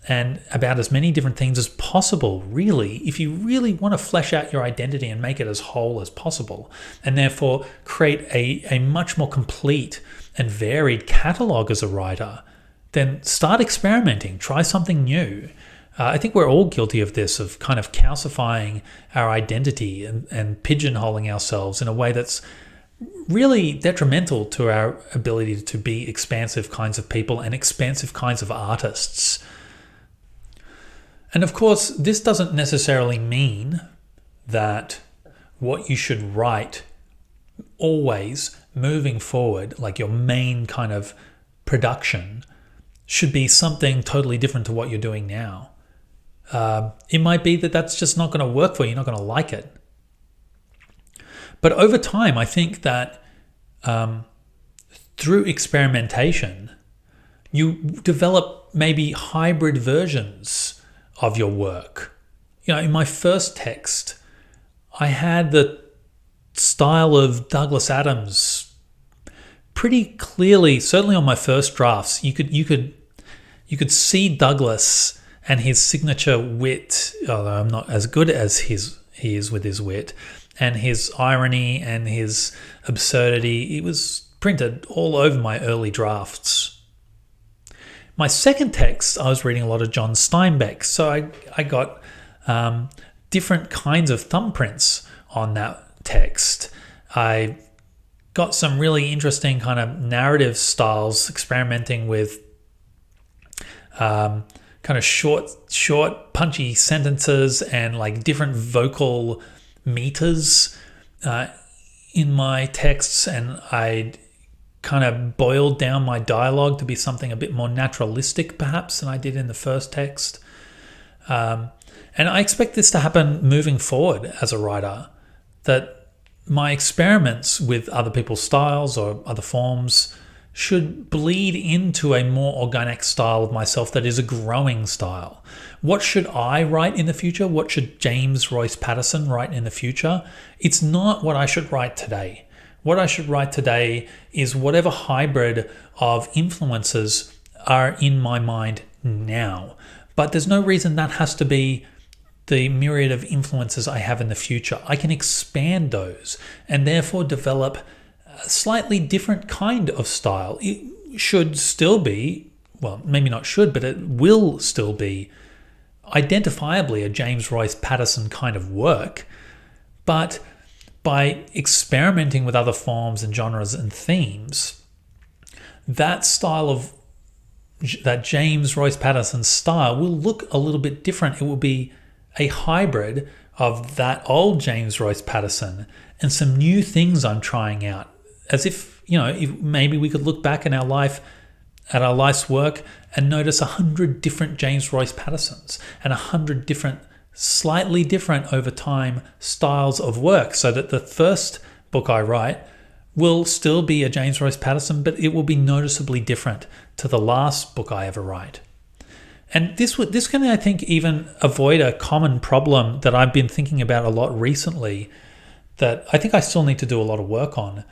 [SPEAKER 1] and about as many different things as possible, really, if you really want to flesh out your identity and make it as whole as possible, and therefore create a much more complete and varied catalogue as a writer, then start experimenting, try something new. I think we're all guilty of this, of kind of calcifying our identity and pigeonholing ourselves in a way that's really detrimental to our ability to be expansive kinds of people and expansive kinds of artists. And of course, this doesn't necessarily mean that what you should write always moving forward, like your main kind of production, should be something totally different to what you're doing now. It might be that that's just not going to work for you, you're not going to like it. But over time, I think that through experimentation, you develop maybe hybrid versions of your work. In my first text, I had the style of Douglas Adams pretty clearly. Certainly on my first drafts, you could see Douglas and his signature wit, although I'm not as good as he is with his wit, and his irony and his absurdity. It was printed all over my early drafts. My second text, I was reading a lot of John Steinbeck, so I got different kinds of thumbprints on that text. I got some really interesting kind of narrative styles, experimenting with kind of short, punchy sentences and like different vocal meters in my texts, and I'd kind of boiled down my dialogue to be something a bit more naturalistic perhaps than I did in the first text. And I expect this to happen moving forward as a writer, that my experiments with other people's styles or other forms should bleed into a more organic style of myself that is a growing style. What should I write in the future? What should James Royce Patterson write in the future? It's not what I should write today. What I should write today is whatever hybrid of influences are in my mind now. But there's no reason that has to be the myriad of influences I have in the future. I can expand those and therefore develop a slightly different kind of style. It should still be, well, maybe not should, but it will still be identifiably a James Royce Patterson kind of work. But by experimenting with other forms and genres and themes, that style of that James Royce Patterson style will look a little bit different. It will be a hybrid of that old James Royce Patterson and some new things I'm trying out. As if, if maybe we could look back in our life, at our life's work, and notice 100 different James Royce Pattersons and 100 different, slightly different over time styles of work, so that the first book I write will still be a James Royce Patterson, but it will be noticeably different to the last book I ever write. And this can, I think, even avoid a common problem that I've been thinking about a lot recently, that I think I still need to do a lot of work on,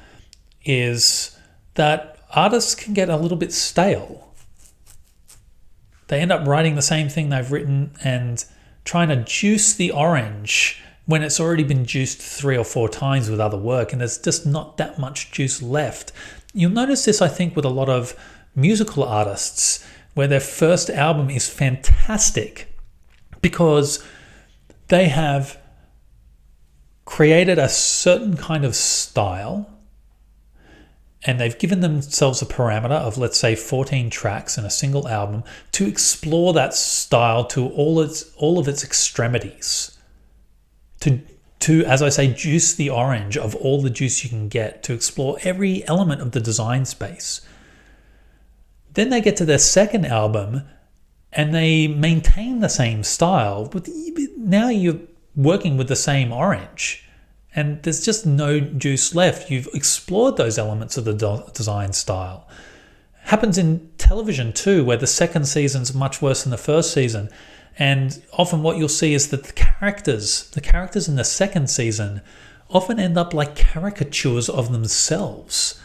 [SPEAKER 1] is that artists can get a little bit stale. They end up writing the same thing they've written and trying to juice the orange when it's already been juiced 3 or 4 times with other work, and there's just not that much juice left. You'll notice this, I think, with a lot of musical artists, where their first album is fantastic because they have created a certain kind of style, and they've given themselves a parameter of, let's say, 14 tracks in a single album to explore that style to all of its extremities. To, as I say, juice the orange of all the juice you can get, to explore every element of the design space. Then they get to their second album and they maintain the same style, but now you're working with the same orange and there's just no juice left. You've explored those elements of the design style. Happens in television too, where the second season's much worse than the first season. And often what you'll see is that the characters in the second season often end up like caricatures of themselves.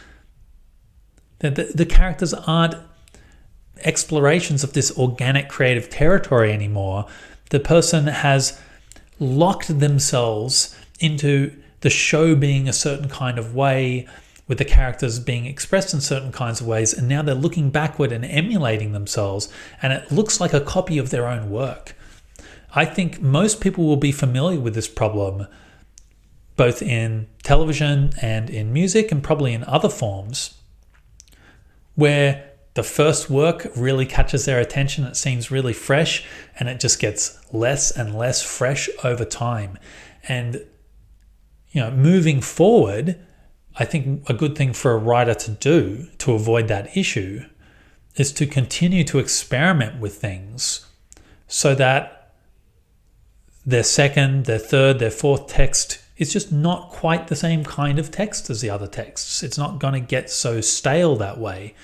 [SPEAKER 1] The characters aren't explorations of this organic creative territory anymore. The person has locked themselves into the show being a certain kind of way, with the characters being expressed in certain kinds of ways, and now they're looking backward and emulating themselves, and it looks like a copy of their own work. I think most people will be familiar with this problem, both in television and in music, and probably in other forms, where the first work really catches their attention, it seems really fresh, and it just gets less and less fresh over time. And moving forward, I think a good thing for a writer to do to avoid that issue is to continue to experiment with things so that their second, their third, their fourth text is just not quite the same kind of text as the other texts. It's not going to get so stale that way.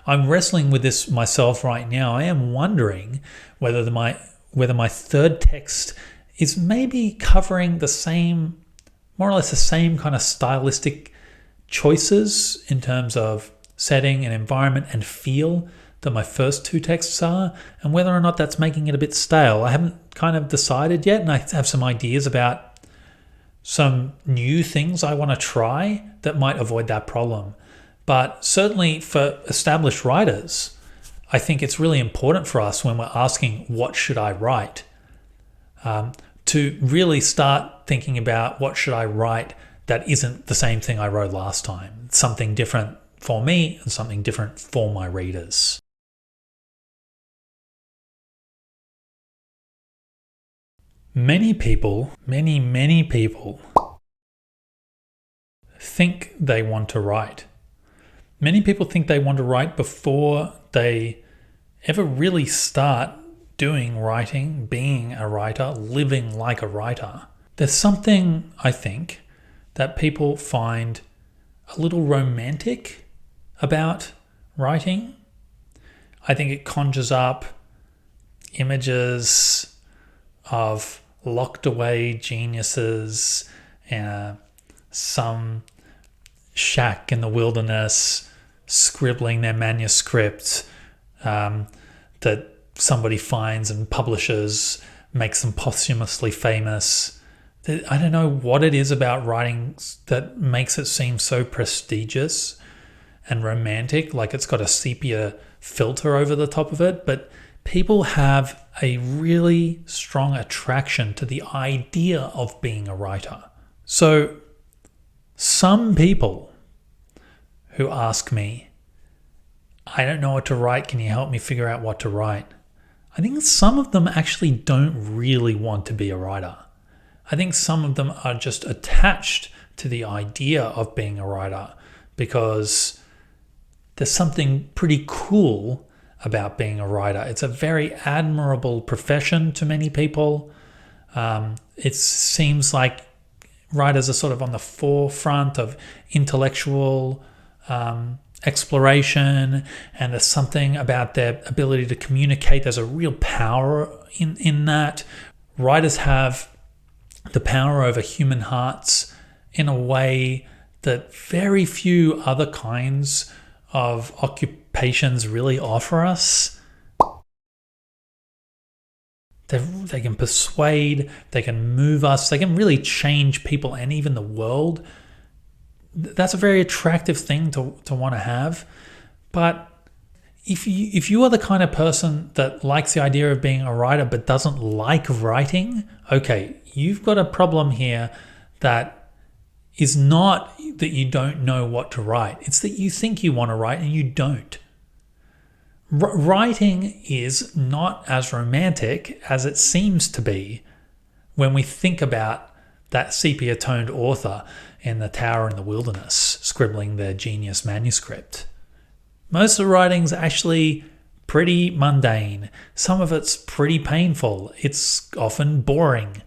[SPEAKER 1] I'm wrestling with this myself right now. I am wondering whether my third text is maybe covering the same, more or less the same kind of stylistic choices in terms of setting and environment and feel that my first 2 texts are, and whether or not that's making it a bit stale. I haven't kind of decided yet, and I have some ideas about some new things I want to try that might avoid that problem. But certainly for established writers, I think it's really important for us when we're asking, what should I write? To really start thinking about, what should I write that isn't the same thing I wrote last time? Something different for me and something different for my readers. Many people think they want to write. Many people think they want to write before they ever really start doing writing, being a writer, living like a writer. There's something, I think, that people find a little romantic about writing. I think it conjures up images of locked away geniuses, some shack in the wilderness scribbling their manuscript that somebody finds and publishes, makes them posthumously famous. I don't know what it is about writing that makes it seem so prestigious and romantic, like it's got a sepia filter over the top of it, but people have a really strong attraction to the idea of being a writer. So some people who ask me, I don't know what to write. Can you help me figure out what to write? I think some of them actually don't really want to be a writer. I think some of them are just attached to the idea of being a writer because there's something pretty cool about being a writer. It's a very admirable profession to many people. It seems like writers are sort of on the forefront of intellectual exploration, and there's something about their ability to communicate. There's a real power in that. Writers have the power over human hearts in a way that very few other kinds of occupations really offer us. They can persuade, they can move us, they can really change people and even the world. That's a very attractive thing to want to have. But if you are the kind of person that likes the idea of being a writer but doesn't like writing, okay, you've got a problem here that is not that you don't know what to write. It's that you think you want to write and you don't. Writing is not as romantic as it seems to be when we think about that sepia-toned author in the tower in the wilderness scribbling their genius manuscript. Most of the writing's actually pretty mundane. Some of it's pretty painful. It's often boring.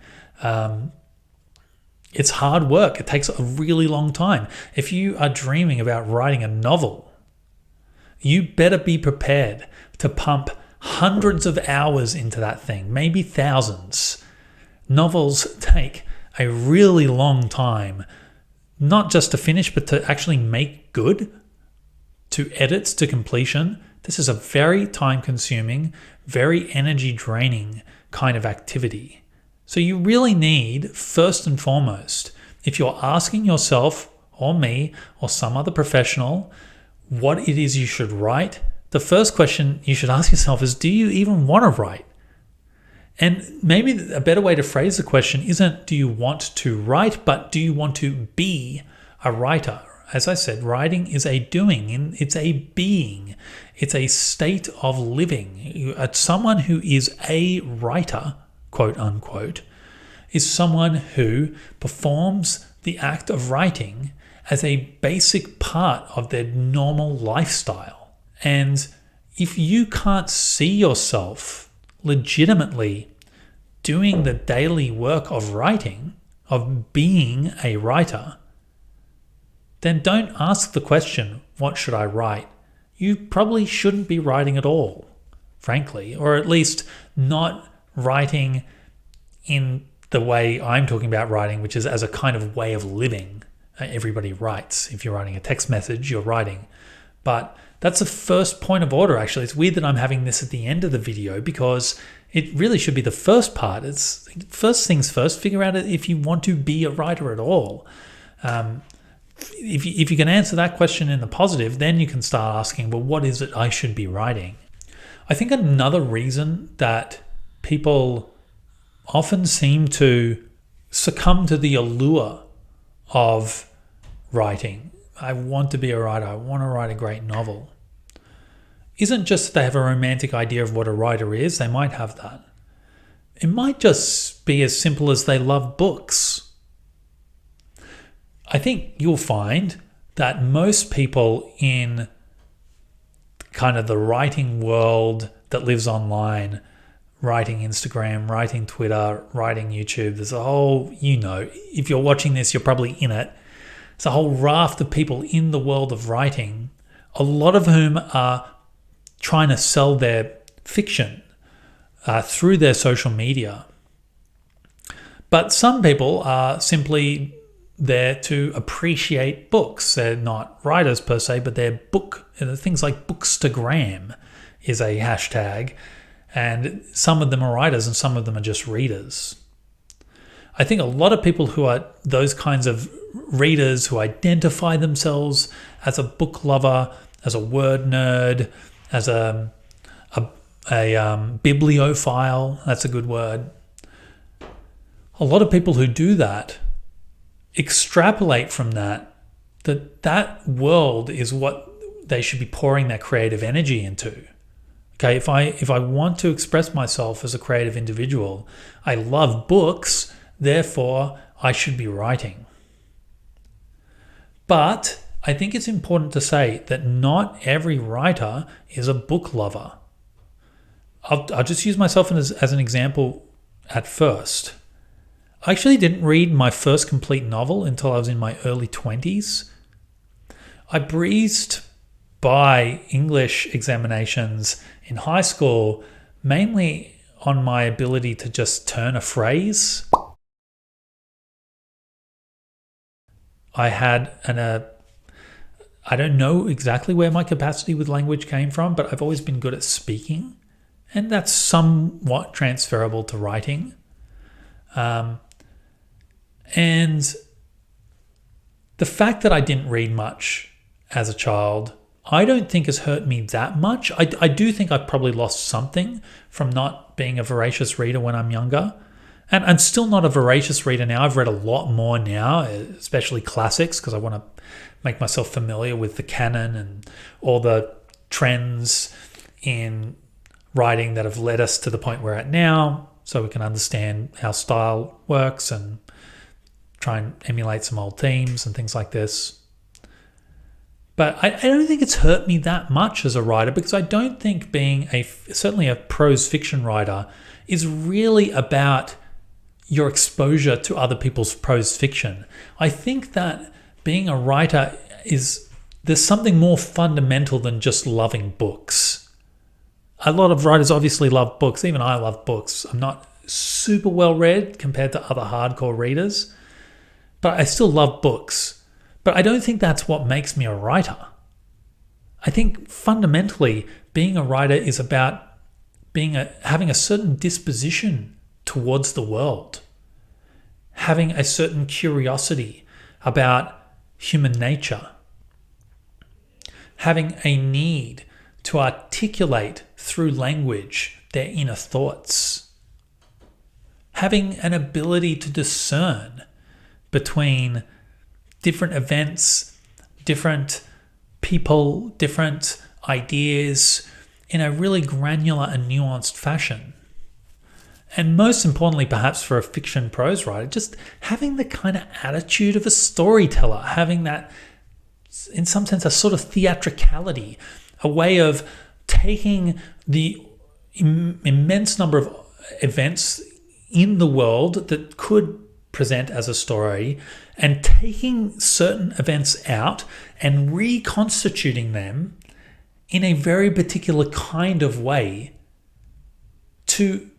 [SPEAKER 1] It's hard work. It takes a really long time. If you are dreaming about writing a novel, you better be prepared to pump hundreds of hours into that thing, maybe thousands. Novels take a really long time, not just to finish, but to actually make good, to edits to completion. This is a very time-consuming, very energy-draining kind of activity. So you really need, first and foremost, if you're asking yourself or me or some other professional what it is you should write, the first question you should ask yourself is, do you even want to write? And maybe a better way to phrase the question isn't do you want to write, but do you want to be a writer? As I said, writing is a doing, it's a being, it's a state of living. Someone who is a writer, quote unquote, is someone who performs the act of writing as a basic part of their normal lifestyle. And if you can't see yourself legitimately doing the daily work of writing, of being a writer, then don't ask the question, what should I write? You probably shouldn't be writing at all, frankly, or at least not writing in the way I'm talking about writing, which is as a kind of way of living. Everybody writes. If you're writing a text message, you're writing. But that's the first point of order, actually. It's weird that I'm having this at the end of the video because it really should be the first part. It's first things first, figure out if you want to be a writer at all. If you can answer that question in the positive, then you can start asking, well, what is it I should be writing? I think another reason that people often seem to succumb to the allure of writing, I want to be a writer, I want to write a great novel, isn't just that they have a romantic idea of what a writer is. They might have that. It might just be as simple as they love books. I think you'll find that most people in kind of the writing world that lives online, writing Instagram, writing Twitter, writing YouTube, there's a whole, if you're watching this, you're probably in it. There's a whole raft of people in the world of writing, a lot of whom are trying to sell their fiction through their social media. But some people are simply there to appreciate books. They're not writers per se, but they're things like Bookstagram is a hashtag. And some of them are writers and some of them are just readers. I think a lot of people who are those kinds of readers who identify themselves as a book lover, as a word nerd, as a bibliophile, that's a good word. A lot of people who do that extrapolate from that world is what they should be pouring their creative energy into. Okay, if I want to express myself as a creative individual, I love books, therefore I should be writing. But I think it's important to say that not every writer is a book lover. I'll just use myself as an example at first. I actually didn't read my first complete novel until I was in my early 20s. I breezed by English examinations in high school, mainly on my ability to just turn a phrase. I had I don't know exactly where my capacity with language came from, but I've always been good at speaking, and that's somewhat transferable to writing. And the fact that I didn't read much as a child, I don't think has hurt me that much. I do think I probably lost something from not being a voracious reader when I'm younger. And I'm still not a voracious reader now. I've read a lot more now, especially classics, because I want to make myself familiar with the canon and all the trends in writing that have led us to the point we're at now, so we can understand how style works and try and emulate some old themes and things like this. But I don't think it's hurt me that much as a writer, because I don't think being certainly a prose fiction writer is really about your exposure to other people's prose fiction. I think that being a writer there's something more fundamental than just loving books. A lot of writers obviously love books. Even I love books. I'm not super well read compared to other hardcore readers, but I still love books. But I don't think that's what makes me a writer. I think fundamentally being a writer is about having a certain disposition towards the world, having a certain curiosity about human nature, having a need to articulate through language their inner thoughts, having an ability to discern between different events, different people, different ideas in a really granular and nuanced fashion. And most importantly, perhaps for a fiction prose writer, just having the kind of attitude of a storyteller, having that, in some sense, a sort of theatricality, a way of taking the immense number of events in the world that could present as a story and taking certain events out and reconstituting them in a very particular kind of way to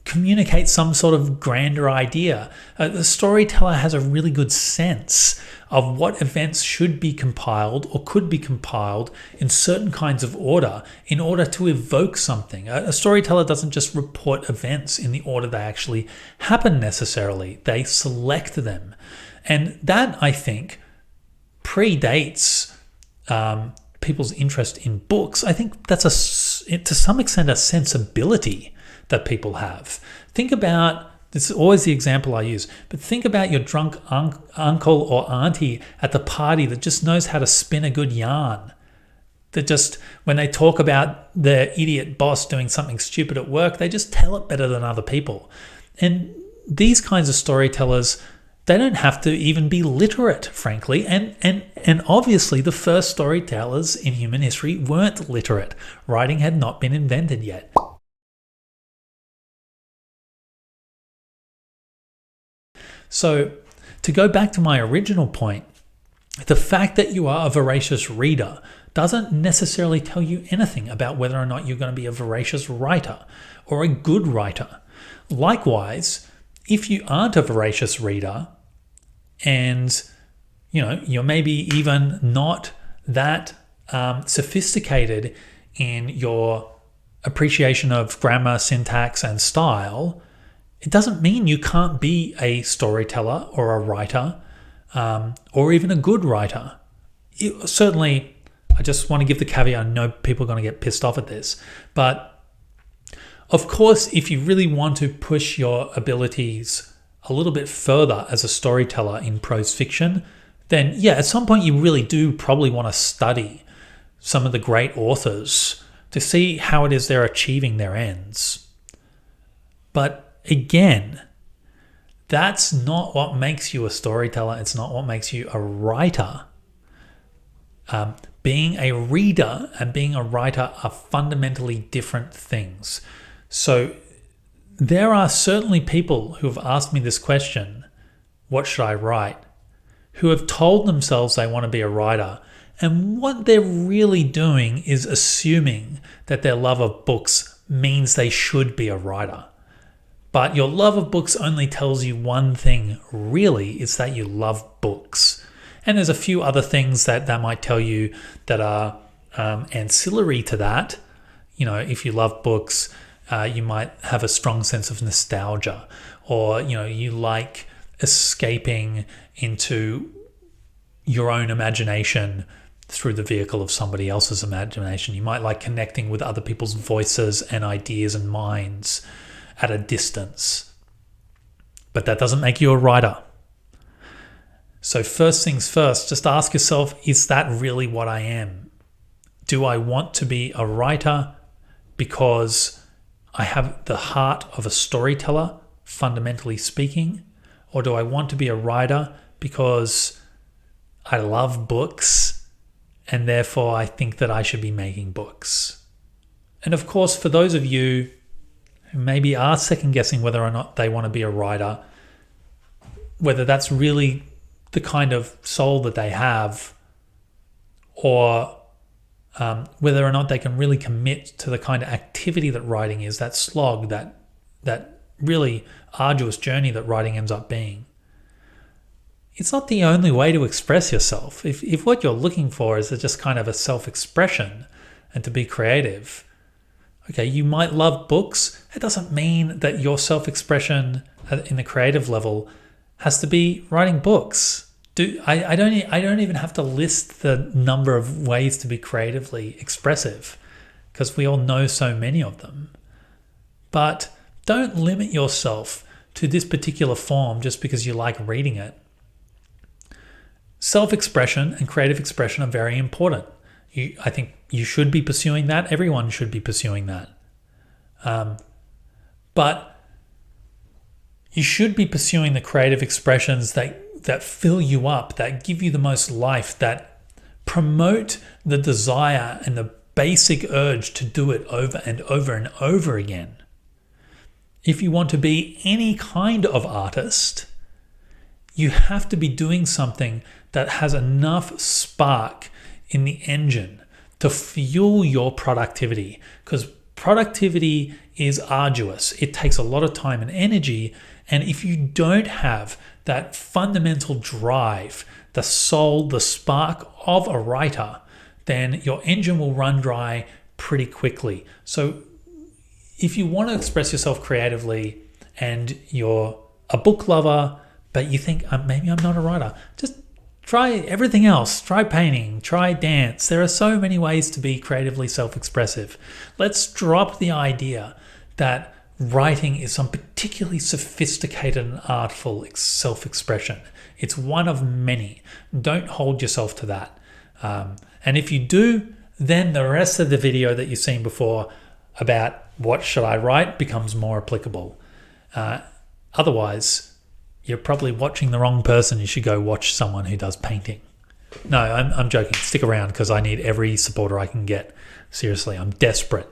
[SPEAKER 1] communicate some sort of grander idea. The storyteller has a really good sense of what events should be compiled or could be compiled in certain kinds of order in order to evoke something. A storyteller doesn't just report events in the order they actually happen necessarily. They select them. And that, I think, predates people's interest in books. I think that's to some extent a sensibility that people have. Think about, this is always the example I use, but think about your drunk uncle or auntie at the party that just knows how to spin a good yarn. That just, when they talk about their idiot boss doing something stupid at work, they just tell it better than other people. And these kinds of storytellers, they don't have to even be literate, frankly. And obviously the first storytellers in human history weren't literate. Writing had not been invented yet. So to go back to my original point, the fact that you are a voracious reader doesn't necessarily tell you anything about whether or not you're going to be a voracious writer or a good writer. Likewise, if you aren't a voracious reader and you're maybe even not that sophisticated in your appreciation of grammar, syntax, and style, it doesn't mean you can't be a storyteller or a writer or even a good writer. Certainly, I just want to give the caveat, I know people are going to get pissed off at this, but of course, if you really want to push your abilities a little bit further as a storyteller in prose fiction, then yeah, at some point you really do probably want to study some of the great authors to see how it is they're achieving their ends. But again, that's not what makes you a storyteller. It's not what makes you a writer. Being a reader and being a writer are fundamentally different things. So there are certainly people who have asked me this question, what should I write, who have told themselves they want to be a writer. And what they're really doing is assuming that their love of books means they should be a writer. But your love of books only tells you one thing, really, it's that you love books. And there's a few other things that might tell you that are ancillary to that. You know, if you love books, you might have a strong sense of nostalgia, or, you know, you like escaping into your own imagination through the vehicle of somebody else's imagination. You might like connecting with other people's voices and ideas and minds at a distance. But that doesn't make you a writer. So first things first, just ask yourself, is that really what I am? Do I want to be a writer because I have the heart of a storyteller, fundamentally speaking? Or do I want to be a writer because I love books and therefore I think that I should be making books? And of course, for those of you who maybe are second guessing whether or not they want to be a writer, whether that's really the kind of soul that they have, or whether or not they can really commit to the kind of activity that writing is, that slog, that really arduous journey that writing ends up being. It's not the only way to express yourself. If what you're looking for is just kind of a self-expression and to be creative, okay, you might love books. It doesn't mean that your self-expression in the creative level has to be writing books. I don't even have to list the number of ways to be creatively expressive, because we all know so many of them. But don't limit yourself to this particular form just because you like reading it. Self-expression and creative expression are very important. I think you should be pursuing that. Everyone should be pursuing that. But you should be pursuing the creative expressions that fill you up, that give you the most life, that promote the desire and the basic urge to do it over and over and over again. If you want to be any kind of artist, you have to be doing something that has enough spark in the engine to fuel your productivity, because productivity is arduous. It takes a lot of time and energy. And if you don't have that fundamental drive, the soul, the spark of a writer, then your engine will run dry pretty quickly. So if you want to express yourself creatively and you're a book lover, but you think maybe I'm not a writer, just try everything else. Try painting, try dance. There are so many ways to be creatively self-expressive. Let's drop the idea that writing is some particularly sophisticated and artful self-expression. It's one of many. Don't hold yourself to that. And if you do, then the rest of the video that you've seen before about what should I write becomes more applicable. Otherwise, you're probably watching the wrong person. You should go watch someone who does painting. No, I'm joking. Stick around because I need every supporter I can get. Seriously, I'm desperate.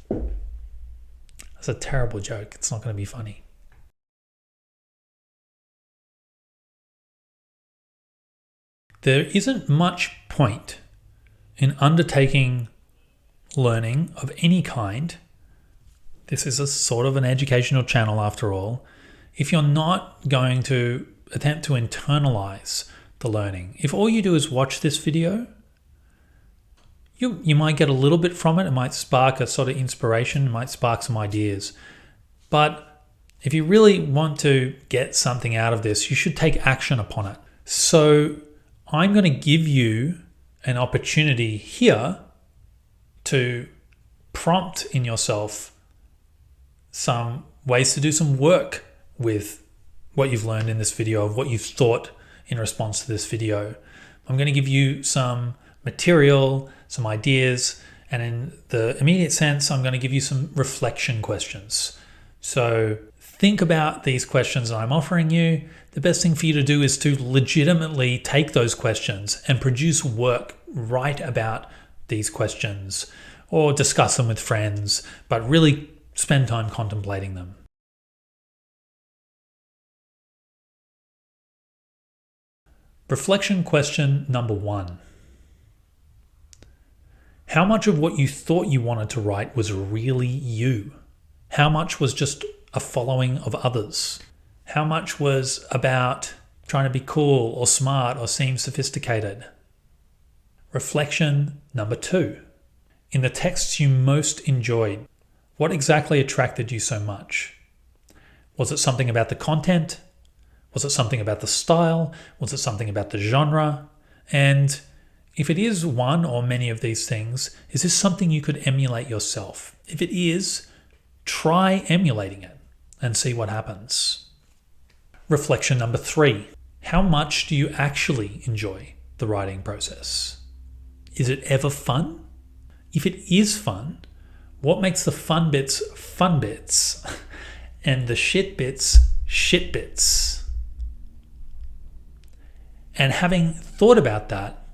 [SPEAKER 1] That's a terrible joke. It's not going to be funny. There isn't much point in undertaking learning of any kind. This is a sort of an educational channel after all. If you're not going to attempt to internalize the learning, if all you do is watch this video, you might get a little bit from it. It might spark a sort of inspiration. It might spark some ideas. But if you really want to get something out of this, you should take action upon it. So I'm going to give you an opportunity here to prompt in yourself some ways to do some work with what you've learned in this video, of what you've thought in response to this video. I'm going to give you some material, some ideas, and in the immediate sense, I'm going to give you some reflection questions. So think about these questions I'm offering you. The best thing for you to do is to legitimately take those questions and produce work right about these questions, or discuss them with friends, but really spend time contemplating them. Reflection question number 1. How much of what you thought you wanted to write was really you? How much was just a following of others? How much was about trying to be cool or smart or seem sophisticated? Reflection number 2. In the texts you most enjoyed, what exactly attracted you so much? Was it something about the content? Was it something about the style? Was it something about the genre? And if it is one or many of these things, is this something you could emulate yourself? If it is, try emulating it and see what happens. Reflection number 3. How much do you actually enjoy the writing process? Is it ever fun? If it is fun, what makes the fun bits and the shit bits shit bits? And having thought about that,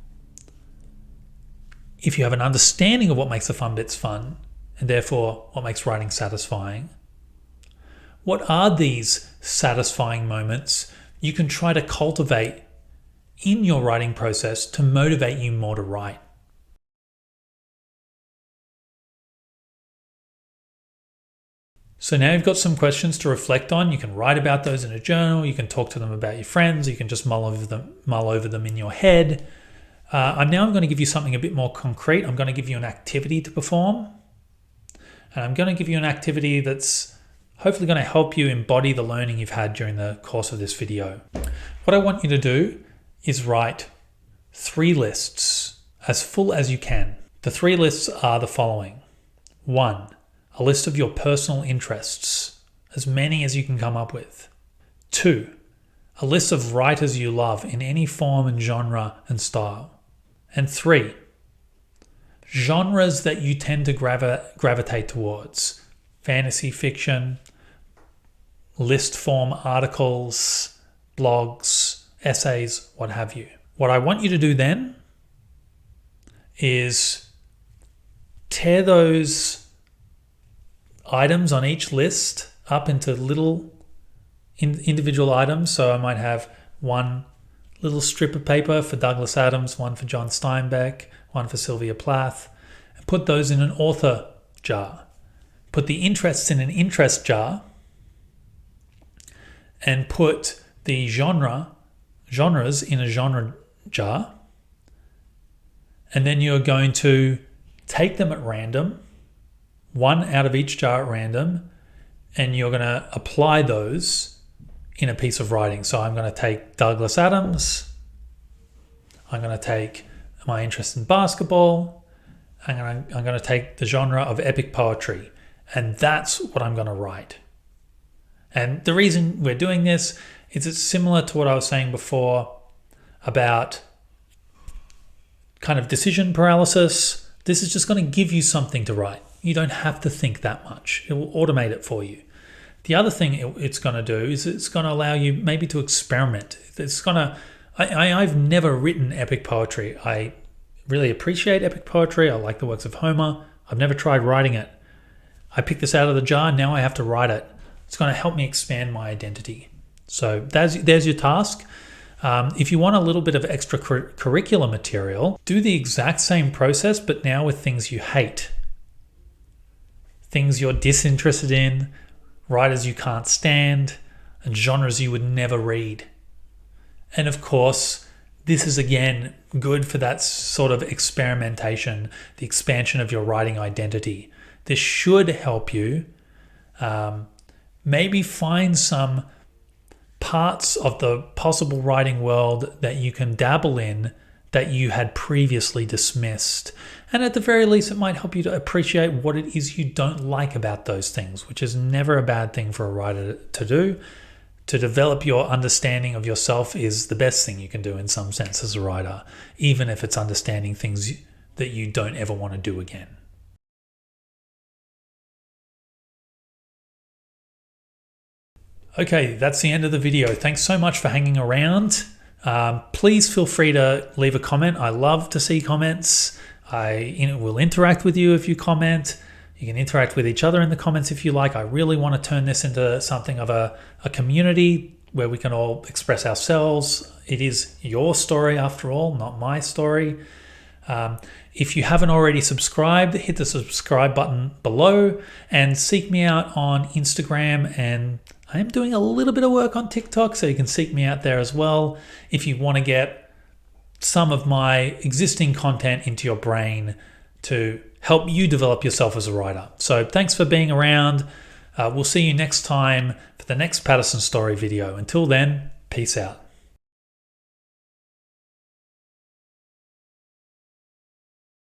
[SPEAKER 1] if you have an understanding of what makes the fun bits fun, and therefore what makes writing satisfying, what are these satisfying moments you can try to cultivate in your writing process to motivate you more to write? So now you've got some questions to reflect on. You can write about those in a journal. You can talk to them about your friends. You can just mull over them in your head. I'm going to give you something a bit more concrete. I'm going to give you an activity to perform. And I'm going to give you an activity that's hopefully going to help you embody the learning you've had during the course of this video. What I want you to do is write 3 lists, as full as you can. The 3 lists are the following. 1. A list of your personal interests, as many as you can come up with. 2. A list of writers you love in any form and genre and style. And 3. Genres that you tend to gravitate towards. Fantasy fiction, list form articles, blogs, essays, what have you. What I want you to do then is tear those items on each list up into little individual items. So I might have one little strip of paper for Douglas Adams, one for John Steinbeck, one for Sylvia Plath, and put those in an author jar. Put the interests in an interest jar, and put the genres in a genre jar. And then you're going to take them at random, one out of each jar at random, and you're going to apply those in a piece of writing. So I'm going to take Douglas Adams, I'm going to take my interest in basketball, I'm going to take the genre of epic poetry, and that's what I'm going to write. And the reason we're doing this is it's similar to what I was saying before about kind of decision paralysis. This is just going to give you something to write. You don't have to think that much. It will automate it for you. The other thing it's going to do is it's going to allow you maybe to experiment. I've never written epic poetry. I really appreciate epic poetry. I like the works of Homer. I've never tried writing it. I picked this out of the jar. Now I have to write it. It's going to help me expand my identity. So there's your task. If you want a little bit of extracurricular material, do the exact same process, but now with things you hate. Things you're disinterested in, writers you can't stand, and genres you would never read. And of course, this is again good for that sort of experimentation, the expansion of your writing identity. This should help you maybe find some parts of the possible writing world that you can dabble in that you had previously dismissed. And at the very least, it might help you to appreciate what it is you don't like about those things, which is never a bad thing for a writer to do, to develop your understanding of yourself is the best thing you can do in some sense as a writer, even if it's understanding things that you don't ever want to do again. Okay, that's the end of the video. Thanks so much for hanging around. Please feel free to leave a comment. I love to see comments. I will interact with you if you comment. You can interact with each other in the comments if you like. I really want to turn this into something of a community where we can all express ourselves. It is your story after all, not my story. If you haven't already subscribed, hit the subscribe button below and seek me out on Instagram, and I am doing a little bit of work on TikTok, so you can seek me out there as well if you want to get some of my existing content into your brain to help you develop yourself as a writer. So thanks for being around. We'll see you next time for the next Patterson Story video. Until then, peace out.